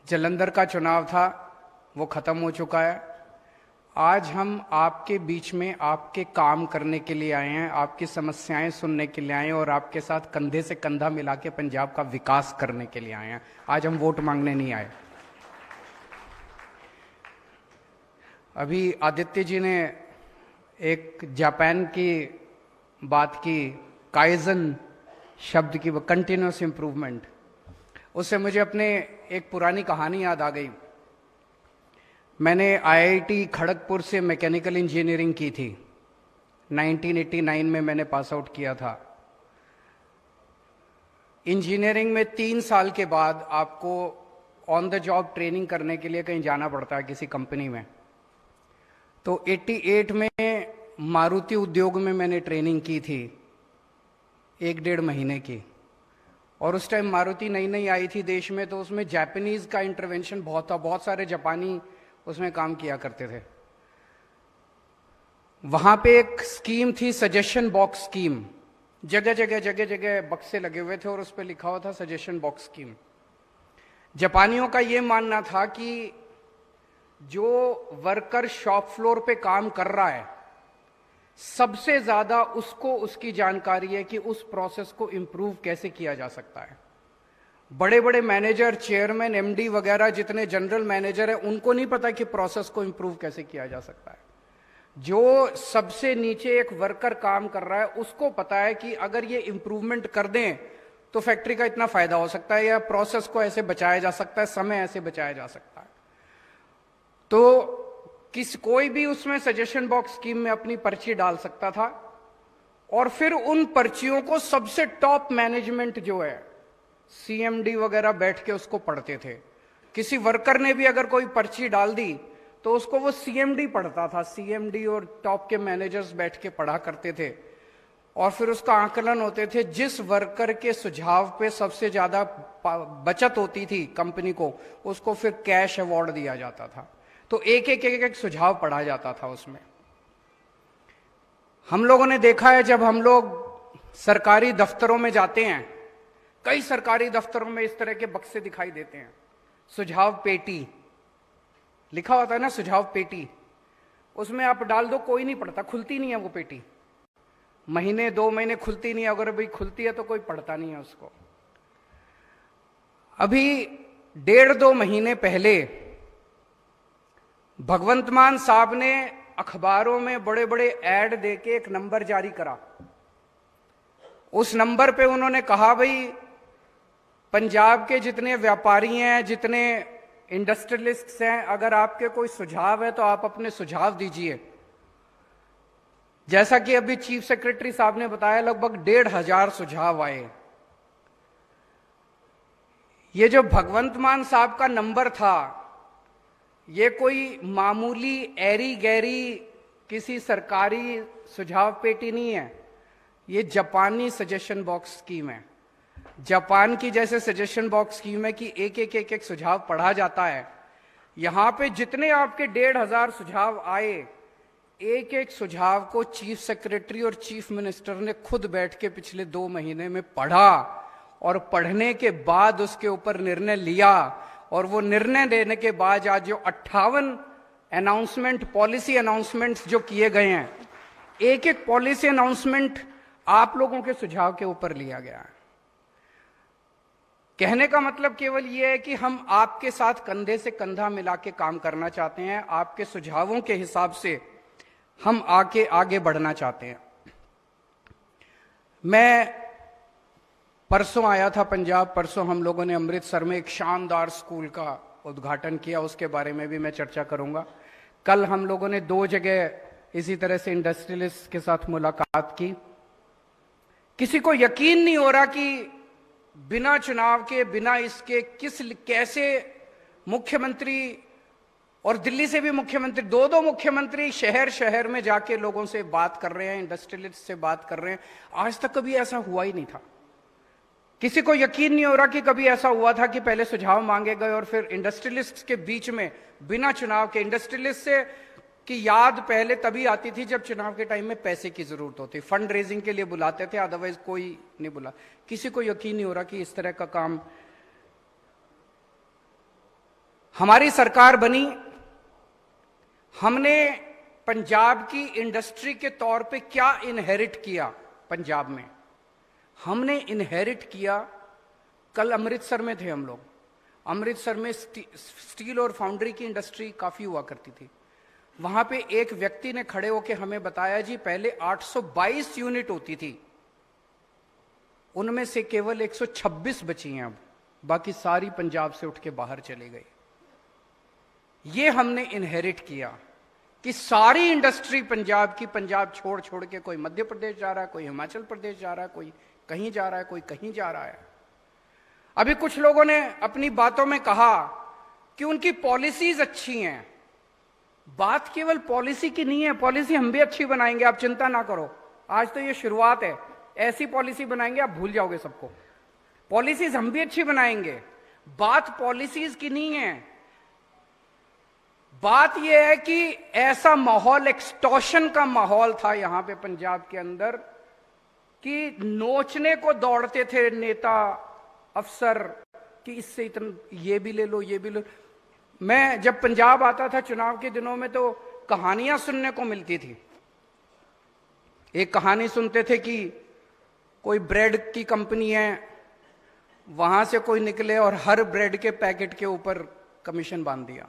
जालंधर का चुनाव था, वो खत्म हो चुका है। आज हम आपके बीच में आपके काम करने के लिए आए हैं, आपकी समस्याएं सुनने के लिए आए हैं, और आपके साथ कंधे से कंधा मिला के पंजाब का विकास करने के लिए आए हैं। आज हम वोट मांगने नहीं आए। अभी आदित्य जी ने एक जापान की बात की, काइजन शब्द की, वो कंटिन्यूस इंप्रूवमेंट, उससे मुझे अपने एक पुरानी कहानी याद आ गई। मैंने आईआईटी खड़गपुर से मैकेनिकल इंजीनियरिंग की थी, 1989 में मैंने पास आउट किया था। इंजीनियरिंग में 3 साल के बाद आपको ऑन द जॉब ट्रेनिंग करने के लिए कहीं जाना पड़ता है किसी कंपनी में। तो 88 में मारुति उद्योग में मैंने ट्रेनिंग की थी 1-1.5 महीने की, और उस टाइम मारुति नई नई आई थी देश में, तो उसमें जापानीज का इंटरवेंशन बहुत था, बहुत सारे जापानी उसमें काम किया करते थे। वहां पे एक स्कीम थी, सजेशन बॉक्स स्कीम। जगह जगह बक्से लगे हुए थे और उस पर लिखा हुआ था सजेशन बॉक्स स्कीम। जापानियों का यह मानना था कि जो वर्कर शॉप फ्लोर पे काम कर रहा है, सबसे ज्यादा उसको उसकी जानकारी है कि उस प्रोसेस को इंप्रूव कैसे किया जा सकता है। बड़े बड़े मैनेजर, चेयरमैन, एमडी वगैरह, जितने जनरल मैनेजर हैं, उनको नहीं पता कि प्रोसेस को इंप्रूव कैसे किया जा सकता है। जो सबसे नीचे एक वर्कर काम कर रहा है, उसको पता है कि अगर ये इंप्रूवमेंट कर दें तो फैक्ट्री का इतना फायदा हो सकता है, या प्रोसेस को ऐसे बचाया जा सकता है, समय ऐसे बचाया जा सकता है। तो कोई भी उसमें सजेशन बॉक्स स्कीम में अपनी पर्ची डाल सकता था, और फिर उन पर्चियों को सबसे टॉप मैनेजमेंट जो है, सीएमडी वगैरह बैठ के उसको पढ़ते थे। किसी वर्कर ने भी अगर कोई पर्ची डाल दी तो उसको वो सीएमडी पढ़ता था, सीएमडी और टॉप के मैनेजर्स बैठ के पढ़ा करते थे, और फिर उसका आकलन होते थे। जिस वर्कर के सुझाव पे सबसे ज्यादा बचत होती थी कंपनी को, उसको फिर कैश अवार्ड दिया जाता था। तो एक सुझाव पढ़ा जाता था उसमें। हम लोगों ने देखा है, जब हम लोग सरकारी दफ्तरों में जाते हैं, कई सरकारी दफ्तरों में इस तरह के बक्से दिखाई देते हैं, सुझाव पेटी लिखा होता है ना, सुझाव पेटी। उसमें आप डाल दो, कोई नहीं पढ़ता, खुलती नहीं है वो पेटी, महीने 2 महीने खुलती नहीं है। अगर अभी खुलती है तो कोई पढ़ता नहीं है उसको। अभी 1.5-2 महीने पहले भगवंत मान साहब ने अखबारों में बड़े बड़े ऐड देके एक नंबर जारी करा उस नंबर पे उन्होंने कहा, भाई पंजाब के जितने व्यापारी हैं, जितने इंडस्ट्रियलिस्ट्स हैं, अगर आपके कोई सुझाव है तो आप अपने सुझाव दीजिए। जैसा कि अभी चीफ सेक्रेटरी साहब ने बताया, लगभग 1,500 सुझाव आए। ये जो भगवंत मान साहब का नंबर था, ये कोई मामूली एरी गैरी किसी सरकारी सुझाव पेटी नहीं है, ये जापानी सजेशन बॉक्स स्कीम है। जापान की जैसे सजेशन बॉक्स स्कीम है कि एक सुझाव पढ़ा जाता है, यहां पे जितने आपके 1,500 सुझाव आए, एक एक सुझाव को चीफ सेक्रेटरी और चीफ मिनिस्टर ने खुद बैठ के पिछले 2 महीने में पढ़ा और पढ़ने के बाद उसके ऊपर निर्णय लिया। और वो निर्णय देने के बाद आज जो 58 अनाउंसमेंट, पॉलिसी अनाउंसमेंट्स जो किए गए हैं, एक एक पॉलिसी अनाउंसमेंट आप लोगों के सुझाव के ऊपर लिया गया है। कहने का मतलब केवल यह है कि हम आपके साथ कंधे से कंधा मिला के काम करना चाहते हैं, आपके सुझावों के हिसाब से हम आगे बढ़ना चाहते हैं। मैं परसों आया था पंजाब, परसों हम लोगों ने अमृतसर में एक शानदार स्कूल का उद्घाटन किया, उसके बारे में भी मैं चर्चा करूंगा। कल हम लोगों ने 2 जगह इसी तरह से इंडस्ट्रियलिस्ट के साथ मुलाकात की। किसी को यकीन नहीं हो रहा कि बिना चुनाव के, बिना इसके कैसे मुख्यमंत्री, और दिल्ली से भी मुख्यमंत्री, 2 मुख्यमंत्री शहर शहर में जाके लोगों से बात कर रहे हैं, इंडस्ट्रियलिस्ट से बात कर रहे हैं। आज तक कभी ऐसा हुआ ही नहीं था। किसी को यकीन नहीं हो रहा कि कभी ऐसा हुआ था कि पहले सुझाव मांगे गए और फिर इंडस्ट्रियलिस्ट के बीच में बिना चुनाव के, इंडस्ट्रियलिस्ट से की याद पहले तभी आती थी जब चुनाव के टाइम में पैसे की जरूरत होती, फंड रेजिंग के लिए बुलाते थे, अदरवाइज कोई नहीं बुला। किसी को यकीन नहीं हो रहा कि इस तरह का काम। हमारी सरकार बनी, हमने पंजाब की इंडस्ट्री के तौर पे क्या इनहेरिट किया पंजाब में? हमने इनहेरिट किया, कल अमृतसर में थे हम लोग, अमृतसर में स्टील और फाउंड्री की इंडस्ट्री काफी हुआ करती थी। वहां पे एक व्यक्ति ने खड़े होकर हमें बताया, जी पहले 822 यूनिट होती थी, उनमें से केवल 126 बची हैं, अब बाकी सारी पंजाब से उठ के बाहर चली गई। ये हमने इनहेरिट किया कि सारी इंडस्ट्री पंजाब की, पंजाब छोड़ छोड़ के कोई मध्य प्रदेश जा रहा है, कोई हिमाचल प्रदेश जा रहा है, कोई कहीं जा रहा है, कोई कहीं जा रहा है। अभी कुछ लोगों ने अपनी बातों में कहा कि उनकी पॉलिसीज अच्छी हैं। बात केवल पॉलिसी की नहीं है, पॉलिसी हम भी अच्छी बनाएंगे, आप चिंता ना करो। आज तो ये शुरुआत है, ऐसी पॉलिसी बनाएंगे आप भूल जाओगे सबको। पॉलिसीज हम भी अच्छी बनाएंगे। बात पॉलिसीज की नहीं है, बात यह है कि ऐसा माहौल, एक्सटॉर्शन का माहौल था यहां पे पंजाब के अंदर कि नोचने को दौड़ते थे नेता अफसर कि इससे इतना, ये भी ले लो, ये भी ले लो। मैं जब पंजाब आता था चुनाव के दिनों में तो कहानियां सुनने को मिलती थी। एक कहानी सुनते थे कि कोई ब्रेड की कंपनी है, वहां से कोई निकले और हर ब्रेड के पैकेट के ऊपर कमीशन बांध दिया।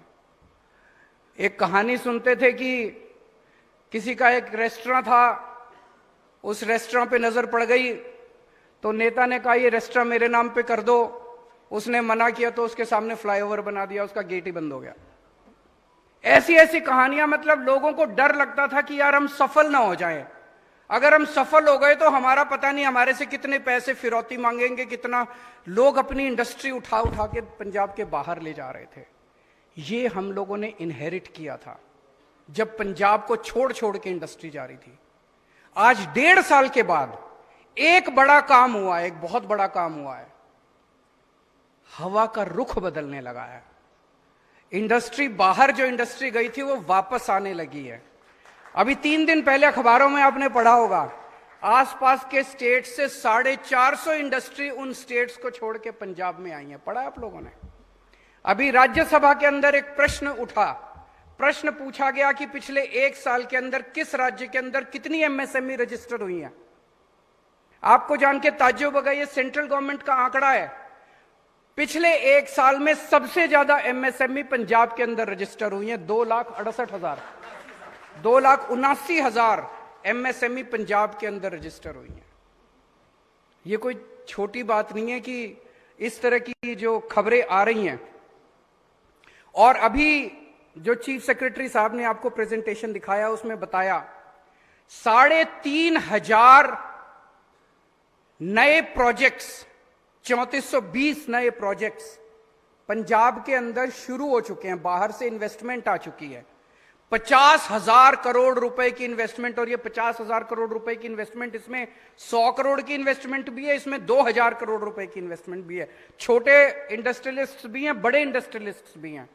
एक कहानी सुनते थे कि किसी का एक रेस्टोरेंट था, उस रेस्टोरेंट पे नजर पड़ गई तो नेता ने कहा ये रेस्टोरेंट मेरे नाम पे कर दो, उसने मना किया तो उसके सामने फ्लाईओवर बना दिया, उसका गेट ही बंद हो गया। ऐसी ऐसी कहानियां, मतलब लोगों को डर लगता था कि यार हम सफल ना हो जाएं। अगर हम सफल हो गए तो हमारा पता नहीं हमारे से कितने पैसे फिरौती मांगेंगे, कितना लोग अपनी इंडस्ट्री उठा उठा के पंजाब के बाहर ले जा रहे थे। ये हम लोगों ने इनहेरिट किया था जब पंजाब को छोड़ छोड़ के इंडस्ट्री जा रही थी। आज 1.5 साल के बाद एक बड़ा काम हुआ है, एक बहुत बड़ा काम हुआ है। हवा का रुख बदलने लगा है। इंडस्ट्री, बाहर जो इंडस्ट्री गई थी वो वापस आने लगी है। अभी 3 दिन पहले अखबारों में आपने पढ़ा होगा, आसपास के स्टेट से 450 इंडस्ट्री उन स्टेट्स को छोड़ के पंजाब में आई है। पढ़ा आप लोगों ने? अभी राज्यसभा के अंदर एक प्रश्न उठा, प्रश्न पूछा गया कि पिछले 1 साल के अंदर किस राज्य के अंदर कितनी एमएसएमई रजिस्टर हुई है। आपको जान के ताज्जुब होगा, ये सेंट्रल गवर्नमेंट का आंकड़ा है। पिछले 1 साल में सबसे ज्यादा एमएसएमई पंजाब के अंदर रजिस्टर हुई है, 2,68,000, 2,79,000 एमएसएमई पंजाब के अंदर रजिस्टर हुई है। ये कोई छोटी बात नहीं है कि इस तरह की जो खबरें आ रही हैं। और अभी जो चीफ सेक्रेटरी साहब ने आपको प्रेजेंटेशन दिखाया उसमें बताया 3,500 नए प्रोजेक्ट्स, 3420 नए प्रोजेक्ट्स पंजाब के अंदर शुरू हो चुके हैं, बाहर से इन्वेस्टमेंट आ चुकी है। 50,000 करोड़ रुपए की इन्वेस्टमेंट, और ये 50,000 करोड़ रुपए की इन्वेस्टमेंट, इसमें 100 करोड़ की इन्वेस्टमेंट भी है, इसमें 2,000 करोड़ रुपए की इन्वेस्टमेंट भी है। छोटे इंडस्ट्रियलिस्ट भी हैं, बड़े इंडस्ट्रियलिस्ट भी हैं।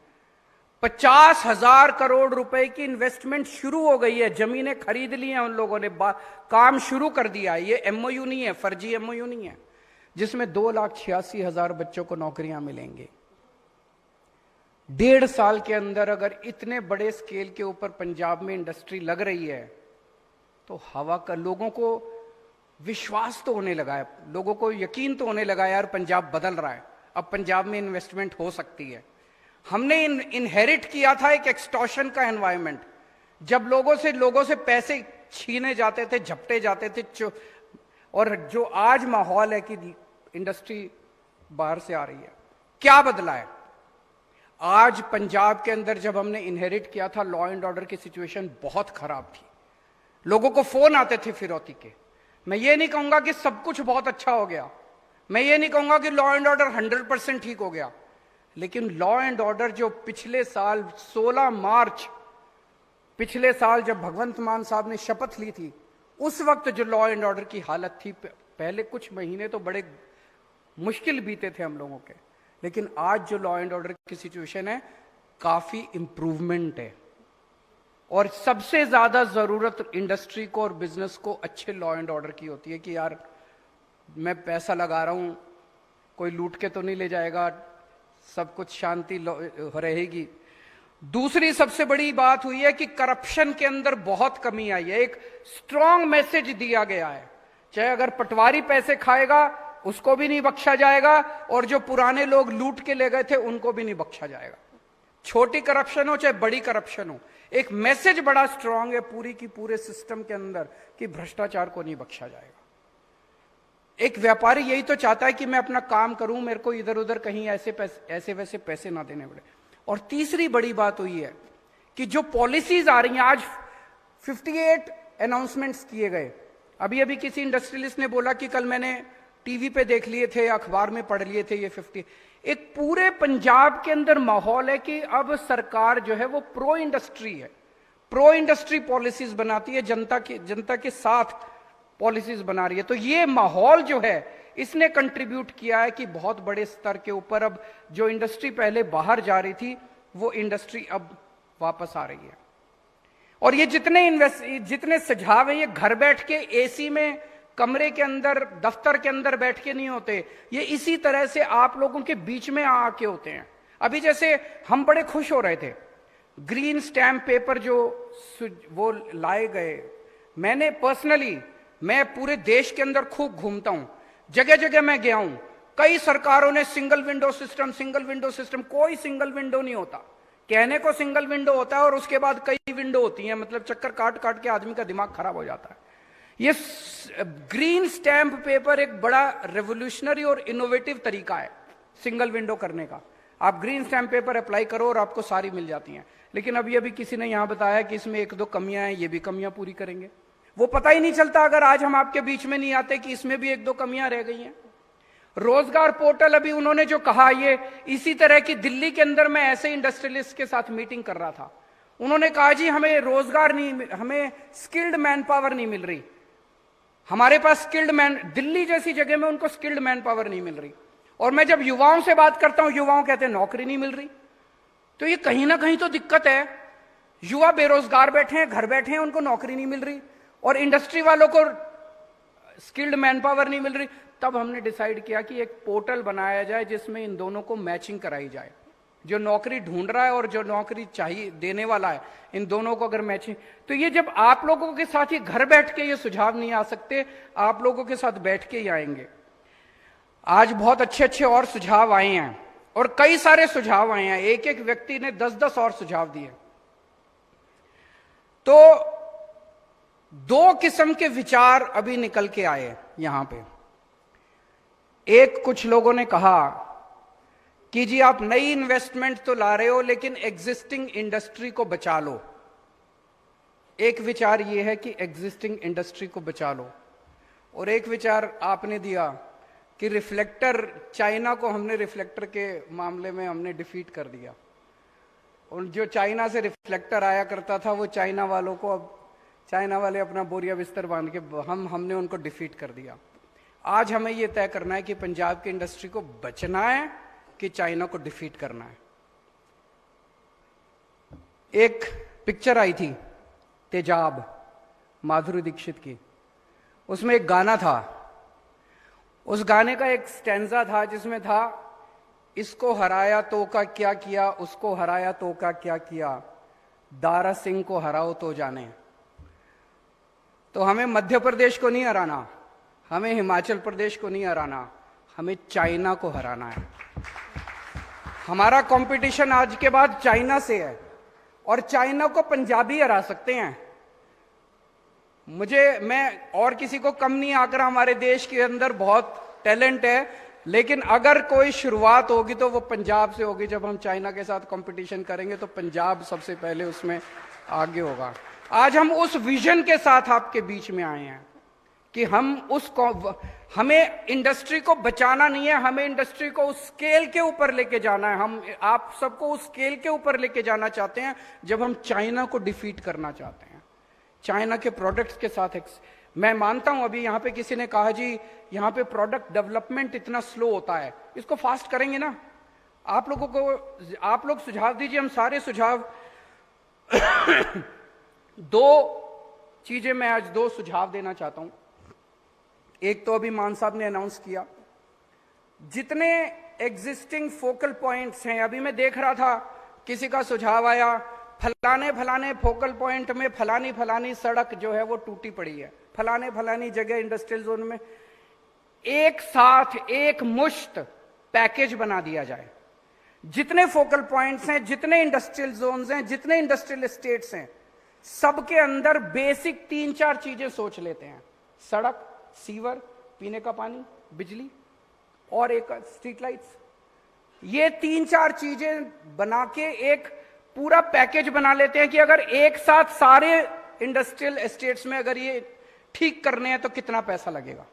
50,000 करोड़ रुपए की इन्वेस्टमेंट शुरू हो गई है, जमीनें खरीद ली हैं उन लोगों ने, काम शुरू कर दिया है। ये एमओयू नहीं है, फर्जी एमओयू नहीं है, जिसमें 2,86,000 बच्चों को नौकरियां मिलेंगी। 1.5 साल के अंदर अगर इतने बड़े स्केल के ऊपर पंजाब में इंडस्ट्री लग रही है तो हवा का, लोगों को विश्वास तो होने लगा है, लोगों को यकीन तो होने लगा है यार पंजाब बदल रहा है, अब पंजाब में इन्वेस्टमेंट हो सकती है। हमने इनहेरिट किया था एक एक्सटॉर्शन का एनवायरनमेंट, जब लोगों से पैसे छीने जाते थे, झपटे जाते थे, और जो आज माहौल है कि इंडस्ट्री बाहर से आ रही है। क्या बदला है? आज पंजाब के अंदर जब हमने इनहेरिट किया था, लॉ एंड ऑर्डर की सिचुएशन बहुत खराब थी, लोगों को फोन आते थे फिरौती के। मैं ये नहीं कहूंगा कि सब कुछ बहुत अच्छा हो गया, मैं ये नहीं कहूंगा कि लॉ एंड ऑर्डर 100% ठीक हो गया, लेकिन लॉ एंड ऑर्डर जो पिछले साल 16 मार्च पिछले साल जब भगवंत मान साहब ने शपथ ली थी, उस वक्त जो लॉ एंड ऑर्डर की हालत थी, पहले कुछ महीने तो बड़े मुश्किल बीते थे हम लोगों के, लेकिन आज जो लॉ एंड ऑर्डर की सिचुएशन है काफी इंप्रूवमेंट है। और सबसे ज्यादा जरूरत इंडस्ट्री को और बिजनेस को अच्छे लॉ एंड ऑर्डर की होती है कि यार मैं पैसा लगा रहा हूं, कोई लूट के तो नहीं ले जाएगा, सब कुछ शांति रहेगी। दूसरी सबसे बड़ी बात हुई है कि करप्शन के अंदर बहुत कमी आई है। एक स्ट्रांग मैसेज दिया गया है, चाहे अगर पटवारी पैसे खाएगा उसको भी नहीं बख्शा जाएगा, और जो पुराने लोग लूट के ले गए थे उनको भी नहीं बख्शा जाएगा। छोटी करप्शन हो चाहे बड़ी करप्शन हो, एक मैसेज बड़ा स्ट्रांग है पूरी की पूरे सिस्टम के अंदर कि भ्रष्टाचार को नहीं बख्शा जाएगा। एक व्यापारी यही तो चाहता है कि मैं अपना काम करूं, मेरे को इधर उधर कहीं ऐसे वैसे पैसे ना देने पड़े। और तीसरी बड़ी बात हुई है कि जो पॉलिसीज आ रही हैं, आज 58 अनाउंसमेंट्स किए गए। अभी अभी किसी इंडस्ट्रियलिस्ट ने बोला कि कल मैंने टीवी पे देख लिए थे, अखबार में पढ़ लिए थे ये 50। एक पूरे पंजाब के अंदर माहौल है कि अब सरकार जो है वो प्रो इंडस्ट्री है, प्रो इंडस्ट्री पॉलिसीज बनाती है, जनता के साथ पॉलिसीज बना रही है। तो ये माहौल जो है इसने कंट्रीब्यूट किया है कि बहुत बड़े स्तर के ऊपर अब जो इंडस्ट्री पहले बाहर जा रही थी वो इंडस्ट्री अब वापस आ रही है। और ये जितने सुझाव हैं ये घर बैठ के एसी में कमरे के अंदर दफ्तर के अंदर बैठ के नहीं होते, ये इसी तरह से आप लोगों के बीच में आके होते हैं। अभी जैसे हम बड़े खुश हो रहे थे, ग्रीन स्टैम्प पेपर जो वो लाए गए, मैंने पर्सनली, मैं पूरे देश के अंदर खूब घूमता हूं, जगह जगह मैं गया हूं, कई सरकारों ने सिंगल विंडो सिस्टम, कोई सिंगल विंडो नहीं होता, कहने को सिंगल विंडो होता है और उसके बाद कई विंडो होती हैं, मतलब चक्कर काट काट के आदमी का दिमाग खराब हो जाता है। ये ग्रीन स्टैम्प पेपर एक बड़ा रेवोल्यूशनरी और इनोवेटिव तरीका है सिंगल विंडो करने का। आप ग्रीन स्टैम्प पेपर अप्लाई करो और आपको सारी मिल जाती हैं। लेकिन अभी किसी ने यहां बताया कि इसमें 1-2 कमियां हैं, ये भी कमियां पूरी करेंगे। वो पता ही नहीं चलता अगर आज हम आपके बीच में नहीं आते कि इसमें भी 1-2 कमियां रह गई हैं। रोजगार पोर्टल अभी उन्होंने जो कहा, ये इसी तरह की दिल्ली के अंदर मैं ऐसे इंडस्ट्रियलिस्ट के साथ मीटिंग कर रहा था, उन्होंने कहा जी हमें रोजगार नहीं, हमें स्किल्ड मैन पावर नहीं मिल रही, हमारे पास स्किल्ड मैन, दिल्ली जैसी जगह में उनको स्किल्ड मैन पावर नहीं मिल रही। और मैं जब युवाओं से बात करता हूं, युवाओं कहते हैं नौकरी नहीं मिल रही। तो ये कहीं ना कहीं तो दिक्कत है, युवा बेरोजगार बैठे हैं, घर बैठे हैं, उनको नौकरी नहीं मिल रही और इंडस्ट्री वालों को स्किल्ड मैन पावर नहीं मिल रही। तब हमने डिसाइड किया कि एक पोर्टल बनाया जाए जिसमें इन दोनों को मैचिंग कराई जाए, जो नौकरी ढूंढ रहा है और जो नौकरी चाहिए देने वाला है, इन दोनों को अगर मैचिंग, तो ये जब आप लोगों के साथ ही घर बैठ के ये सुझाव नहीं आ सकते, आप लोगों के साथ बैठ के ही आएंगे। आज बहुत अच्छे अच्छे और सुझाव आए हैं और कई सारे सुझाव आए हैं, एक एक व्यक्ति ने 10-10 और सुझाव दिए। तो 2 किस्म के विचार अभी निकल के आए यहां पे। एक कुछ लोगों ने कहा कि जी आप नई इन्वेस्टमेंट तो ला रहे हो लेकिन एग्जिस्टिंग इंडस्ट्री को बचा लो। एक विचार ये है कि एग्जिस्टिंग इंडस्ट्री को बचा लो, और एक विचार आपने दिया कि रिफ्लेक्टर, चाइना को हमने रिफ्लेक्टर के मामले में हमने डिफीट कर दिया, और जो चाइना से रिफ्लेक्टर आया करता था वो चाइना वालों को, अब चाइना वाले अपना बोरिया बिस्तर बांध के हमने उनको डिफीट कर दिया। आज हमें यह तय करना है कि पंजाब की इंडस्ट्री को बचना है कि चाइना को डिफीट करना है। एक पिक्चर आई थी तेजाब, माधुरी दीक्षित की, उसमें एक गाना था, उस गाने का एक स्टैंजा था जिसमें था, इसको हराया तो का क्या किया, उसको हराया तो का क्या किया, दारा सिंह को हराओ तो जाने। तो हमें मध्य प्रदेश को नहीं हराना, हमें हिमाचल प्रदेश को नहीं हराना, हमें चाइना को हराना है। हमारा कंपटीशन आज के बाद चाइना से है, और चाइना को पंजाबी हरा सकते हैं। मैं और किसी को कम नहीं आकर, हमारे देश के अंदर बहुत टैलेंट है, लेकिन अगर कोई शुरुआत होगी तो वो पंजाब से होगी। जब हम चाइना के साथ कंपटीशन करेंगे तो पंजाब सबसे पहले उसमें आगे होगा। आज हम उस विजन के साथ आपके बीच में आए हैं कि हमें इंडस्ट्री को बचाना नहीं है, हमें इंडस्ट्री को उस स्केल के ऊपर लेके जाना है। हम आप सबको उस स्केल के ऊपर लेके जाना चाहते हैं जब हम चाइना को डिफीट करना चाहते हैं। चाइना के प्रोडक्ट्स के साथ मैं मानता हूं, अभी यहां पे किसी ने कहा जी यहां पे प्रोडक्ट डेवलपमेंट इतना स्लो होता है, इसको फास्ट करेंगे ना। आप लोग सुझाव दीजिए, हम सारे सुझाव दो चीजें मैं आज दो सुझाव देना चाहता हूं। एक तो अभी मान साहब ने अनाउंस किया, जितने एग्जिस्टिंग फोकल पॉइंट्स हैं, अभी मैं देख रहा था किसी का सुझाव आया, फलाने फोकल पॉइंट में फलानी सड़क जो है वो टूटी पड़ी है, फलानी जगह इंडस्ट्रियल जोन में एक साथ एक मुश्त पैकेज बना दिया जाए। जितने फोकल पॉइंट्स हैं, जितने इंडस्ट्रियल जोन्स हैं, जितने इंडस्ट्रियल एस्टेट्स हैं, सबके अंदर बेसिक 3-4 चीजें सोच लेते हैं, सड़क, सीवर, पीने का पानी, बिजली और एक स्ट्रीट लाइट्स। ये 3-4 चीजें बना के एक पूरा पैकेज बना लेते हैं कि अगर एक साथ सारे इंडस्ट्रियल एस्टेट्स में अगर ये ठीक करने हैं तो कितना पैसा लगेगा।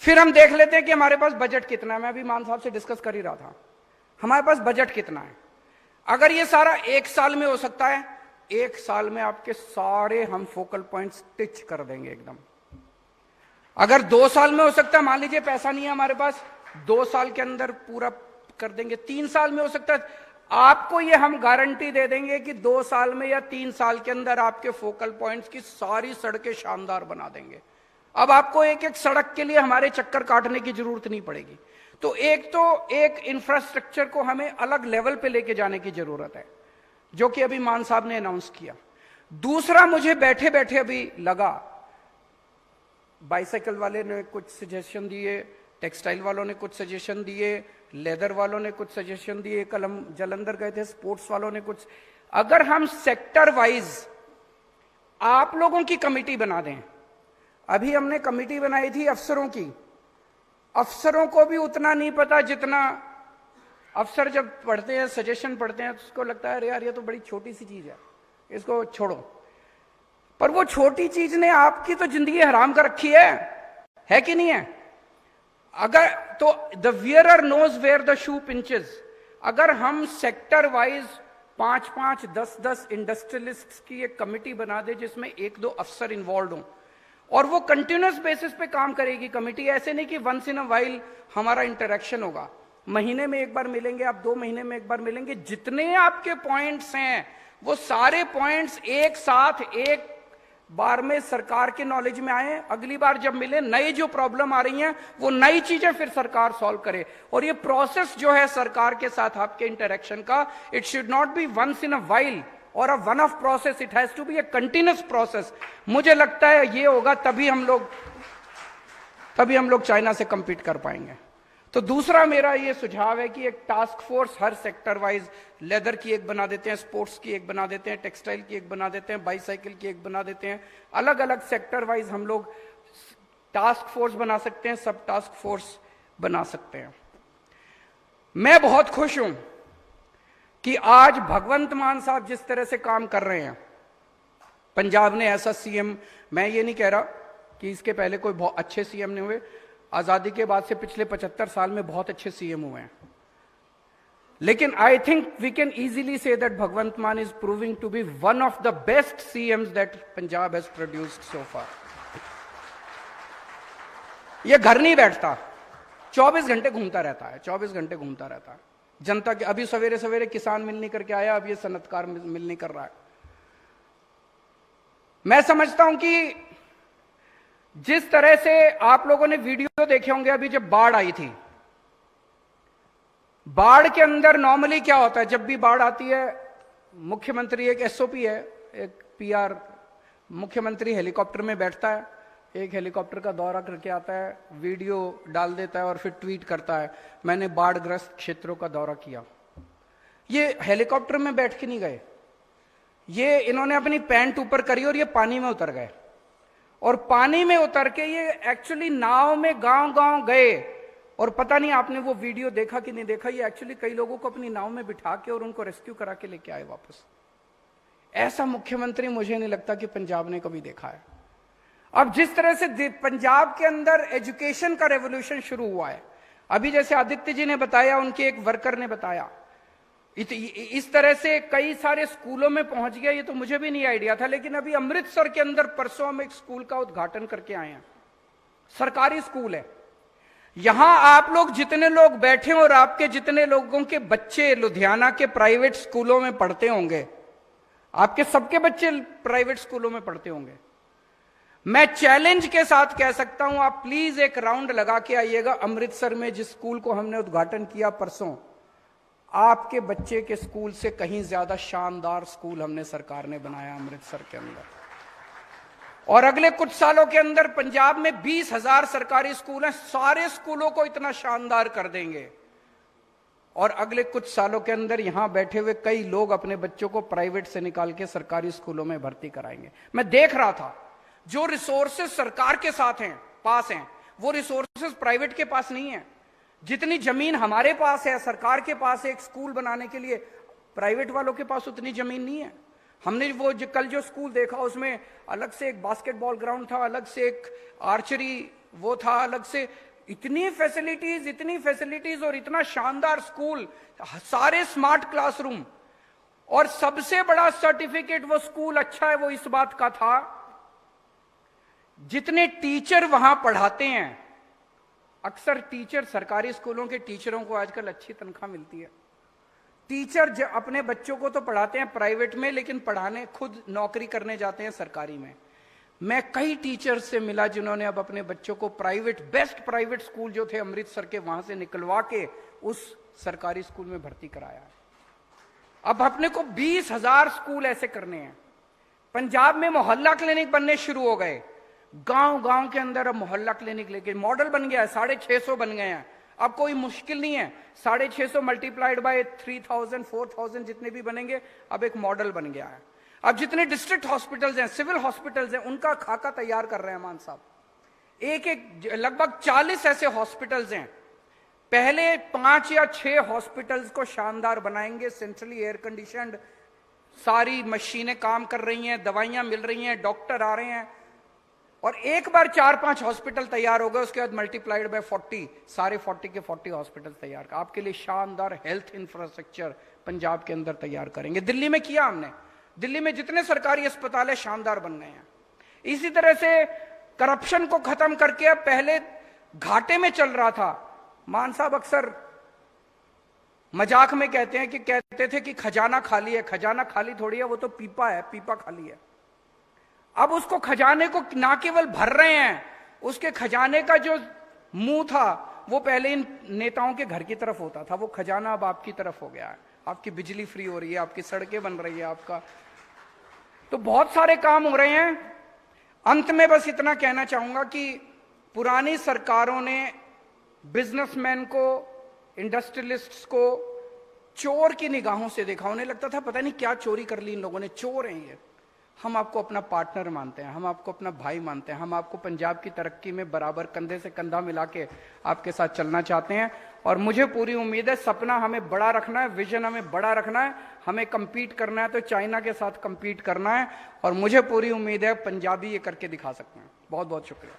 फिर हम देख लेते हैं कि हमारे पास बजट कितना है। मैं अभी मान साहब से डिस्कस कर ही रहा था, हमारे पास बजट कितना है। अगर ये सारा 1 साल में हो सकता है, 1 साल में आपके सारे हम फोकल पॉइंट स्टिच कर देंगे एकदम। अगर 2 साल में हो सकता है, मान लीजिए पैसा नहीं है हमारे पास, 2 साल के अंदर पूरा कर देंगे। 3 साल में हो सकता है, आपको ये हम गारंटी दे देंगे कि 2 साल में या 3 साल के अंदर आपके फोकल पॉइंट्स की सारी सड़कें शानदार बना देंगे। अब आपको एक एक सड़क के लिए हमारे चक्कर काटने की जरूरत नहीं पड़ेगी। तो एक इंफ्रास्ट्रक्चर को हमें अलग लेवल पे लेके जाने की जरूरत है, जो कि अभी मान साहब ने अनाउंस किया। दूसरा, मुझे बैठे बैठे अभी लगा, बाइसाइकिल वाले ने कुछ सजेशन दिए, टेक्सटाइल वालों ने कुछ सजेशन दिए, लेदर वालों ने कुछ सजेशन दिए, कलम जलंधर गए थे, स्पोर्ट्स वालों ने कुछ। अगर हम सेक्टर वाइज आप लोगों की कमेटी बना दें, अभी हमने कमेटी बनाई थी अफसरों की, अफसरों को भी उतना नहीं पता जितना अफसर जब पढ़ते हैं, सजेशन पढ़ते हैं, तो उसको लगता है अरे यार ये तो बड़ी छोटी सी चीज है, इसको छोड़ो। पर वो छोटी चीज ने आपकी तो जिंदगी हराम कर रखी है कि नहीं है? अगर तो the wearer knows where the shoe pinches. अगर हम सेक्टर वाइज 5-5, 10-10 इंडस्ट्रियलिस्ट्स की एक कमेटी बना दे जिसमें 1-2 अफसर इन्वॉल्व हों, और वो कंटिन्यूस बेसिस पे काम करेगी कमेटी, ऐसे नहीं कि वंस इन अ वाइल हमारा इंटरेक्शन होगा, महीने में एक बार मिलेंगे, आप 2 महीने में एक बार मिलेंगे। जितने आपके पॉइंट्स हैं वो सारे पॉइंट्स एक साथ एक बार में सरकार के नॉलेज में आए, अगली बार जब मिले, नई जो प्रॉब्लम आ रही हैं वो नई चीजें फिर सरकार सॉल्व करे। और ये प्रोसेस जो है सरकार के साथ आपके इंटरेक्शन का, it should not be once in a while और a one off process, it has to be a continuous process. मुझे लगता है ये होगा तभी हम लोग चाइना से कंपीट कर पाएंगे। तो दूसरा मेरा ये सुझाव है कि एक task force her sector wise, leather की एक बना देते हैं, स्पोर्ट्स की एक बना देते हैं, टेक्सटाइल की एक बना देते हैं, बाईसाइकिल की एक बना देते हैं। अलग अलग सेक्टर वाइज हम लोग टास्क फोर्स बना सकते हैं, सब टास्क फोर्स बना सकते हैं। मैं बहुत खुश हूं कि आज भगवंत मान साहब जिस तरह से काम कर रहे हैं, पंजाब ने ऐसा सीएम, मैं ये नहीं कह रहा कि इसके पहले कोई बहुत अच्छे सीएम नहीं हुए, आजादी के बाद से पिछले 75 साल में बहुत अच्छे सीएम हुए हैं, लेकिन I think we can easily say that Bhagwant Mann is proving to be one of the best CMs that Punjab has produced so far. ये घर नहीं बैठता, 24 घंटे घूमता रहता है, 24 घंटे घूमता रहता है जनता के। अभी सवेरे सवेरे किसान मिलनी करके आया, अब ये सनतकार मिलनी कर रहा है। मैं समझता हूं कि जिस तरह से आप लोगों ने वीडियो देखे होंगे, अभी जब बाढ़ आई थी, बाढ़ के अंदर नॉर्मली क्या होता है, जब भी बाढ़ आती है मुख्यमंत्री, एक एसओपी है, एक पीआर, मुख्यमंत्री हेलीकॉप्टर में बैठता है, एक हेलीकॉप्टर का दौरा करके आता है, वीडियो डाल देता है और फिर ट्वीट करता है मैंने बाढ़ग्रस्त क्षेत्रों का दौरा किया। ये हेलीकॉप्टर में बैठ के नहीं गए, ये इन्होंने अपनी पैंट ऊपर करी और ये पानी में उतर गए, और पानी में उतर के ये एक्चुअली नाव में गांव गांव गए, और पता नहीं आपने वो वीडियो देखा कि नहीं देखा, ये एक्चुअली कई लोगों को अपनी नाव में बिठा के और उनको रेस्क्यू करा के लेके आए वापस। ऐसा मुख्यमंत्री मुझे नहीं लगता कि पंजाब ने कभी देखा है। अब जिस तरह से पंजाब के अंदर एजुकेशन का रेवोल्यूशन शुरू हुआ है, अभी जैसे आदित्य जी ने बताया, उनके एक वर्कर ने बताया, इस तरह से कई सारे स्कूलों में पहुंच गया, ये तो मुझे भी नहीं आइडिया था। लेकिन अभी अमृतसर के अंदर परसों हम एक स्कूल का उद्घाटन करके आए हैं, सरकारी स्कूल है। यहां आप लोग जितने लोग बैठे और आपके जितने लोगों के बच्चे लुधियाना के प्राइवेट स्कूलों में पढ़ते होंगे, आपके सबके बच्चे प्राइवेट स्कूलों में पढ़ते होंगे। मैं चैलेंज के साथ कह सकता हूं, आप प्लीज एक राउंड लगा के आइएगा अमृतसर में, जिस स्कूल को हमने उद्घाटन किया परसों, आपके बच्चे के स्कूल से कहीं ज्यादा शानदार स्कूल हमने सरकार ने बनाया अमृतसर के अंदर। और अगले कुछ सालों के अंदर पंजाब में 20,000 सरकारी स्कूल हैं, सारे स्कूलों को इतना शानदार कर देंगे। और अगले कुछ सालों के अंदर यहां बैठे हुए कई लोग अपने बच्चों को प्राइवेट से निकाल के सरकारी स्कूलों में भर्ती कराएंगे। मैं देख रहा था, जो रिसोर्सेज सरकार के साथ हैं, पास हैं, वो रिसोर्सेज प्राइवेट के पास नहीं है। जितनी जमीन हमारे पास है, सरकार के पास है एक स्कूल बनाने के लिए, प्राइवेट वालों के पास उतनी जमीन नहीं है। हमने वो कल जो स्कूल देखा, उसमें अलग से एक बास्केटबॉल ग्राउंड था, अलग से एक आर्चरी वो था, अलग से इतनी फैसिलिटीज और इतना शानदार स्कूल, सारे स्मार्ट क्लासरूम, और सबसे बड़ा सर्टिफिकेट वो स्कूल अच्छा है वो इस बात का था, जितने टीचर वहां पढ़ाते हैं। अक्सर टीचर, सरकारी स्कूलों के टीचरों को आजकल अच्छी तनख्वाह मिलती है। टीचर अपने बच्चों को तो पढ़ाते हैं प्राइवेट में, लेकिन पढ़ाने खुद नौकरी करने जाते हैं सरकारी में। मैं कई टीचर्स से मिला जिन्होंने अब अपने बच्चों को बेस्ट प्राइवेट स्कूल जो थे अमृतसर के, वहां से निकलवा के उस सरकारी स्कूल में भर्ती कराया। अब अपने को 20,000 स्कूल ऐसे करने हैं। पंजाब में मोहल्ला क्लिनिक बनने शुरू हो गए, गांव गांव के अंदर अब मोहल्ला क्लिनिक लेके मॉडल बन गया है, 650 बन गए हैं। अब कोई मुश्किल नहीं है, 650 मल्टीप्लाइड बाय 3000 4000 जितने भी बनेंगे, अब एक मॉडल बन गया है। अब जितने डिस्ट्रिक्ट हॉस्पिटल्स हैं, सिविल हॉस्पिटल्स हैं, उनका खाका तैयार कर रहे हैं मान साहब। एक लगभग 40 ऐसे हॉस्पिटल्स हैं। पहले 5 या 6 हॉस्पिटल्स को शानदार बनाएंगे, सेंट्रली एयर कंडीशनड, सारी मशीनें काम कर रही हैं, दवाइयां मिल रही हैं, डॉक्टर आ रहे हैं, और एक बार 4-5 हॉस्पिटल तैयार हो गए, उसके बाद मल्टीप्लाइड बाय 40, सारे 40 के 40 हॉस्पिटल तैयार कर आपके लिए शानदार हेल्थ इंफ्रास्ट्रक्चर पंजाब के अंदर तैयार करेंगे। दिल्ली में किया हमने, दिल्ली में जितने सरकारी अस्पताल है शानदार बन गए हैं। इसी तरह से करप्शन को खत्म करके, अब पहले घाटे में चल रहा था, मान साहब अक्सर मजाक में कहते थे कि खजाना खाली है। खजाना खाली थोड़ी है, वो तो पीपा है, पीपा खाली है। अब उसको खजाने को ना केवल भर रहे हैं, उसके खजाने का जो मुंह था वो पहले इन नेताओं के घर की तरफ होता था, वो खजाना अब आपकी तरफ हो गया है। आपकी बिजली फ्री हो रही है, आपकी सड़कें बन रही है, आपका तो बहुत सारे काम हो रहे हैं। अंत में बस इतना कहना चाहूंगा कि पुरानी सरकारों ने बिजनेसमैन को, इंडस्ट्रियलिस्ट्स को चोर की निगाहों से देखा। उन्हें लगता था पता नहीं क्या चोरी कर ली इन लोगों ने, चोर हैं ये। हम आपको अपना पार्टनर मानते हैं, हम आपको अपना भाई मानते हैं, हम आपको पंजाब की तरक्की में बराबर कंधे से कंधा मिला के आपके साथ चलना चाहते हैं। और मुझे पूरी उम्मीद है, सपना हमें बड़ा रखना है, विजन हमें बड़ा रखना है, हमें compete करना है तो चाइना के साथ compete करना है, और मुझे पूरी उम्मीद है पंजाबी ये करके दिखा सकते हैं। बहुत बहुत शुक्रिया।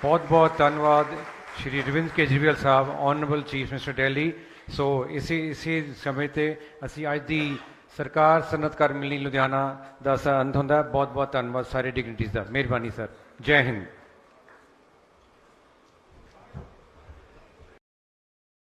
बहुत बहुत धन्यवाद श्री अरविंद केजरीवाल साहब, ऑनरेबल चीफ मिनिस्टर दिल्ली। सो इसी समय ते ਅਸੀਂ ਅੱਜ ਦੀ ਸਰਕਾਰ ਸਨਅਤਕਾਰ ਮਿਲਣੀ ਲੁਧਿਆਣਾ ਦਾ ਅੰਤ ਹੁੰਦਾ। ਬਹੁਤ ਬਹੁਤ ਧੰਨਵਾਦ ਸਾਰੇ ਡਿਗਨਿਟੀਜ਼ ਦਾ। ਮਿਹਰਬਾਨੀ ਸਰ। ਜੈ ਹਿੰਦ।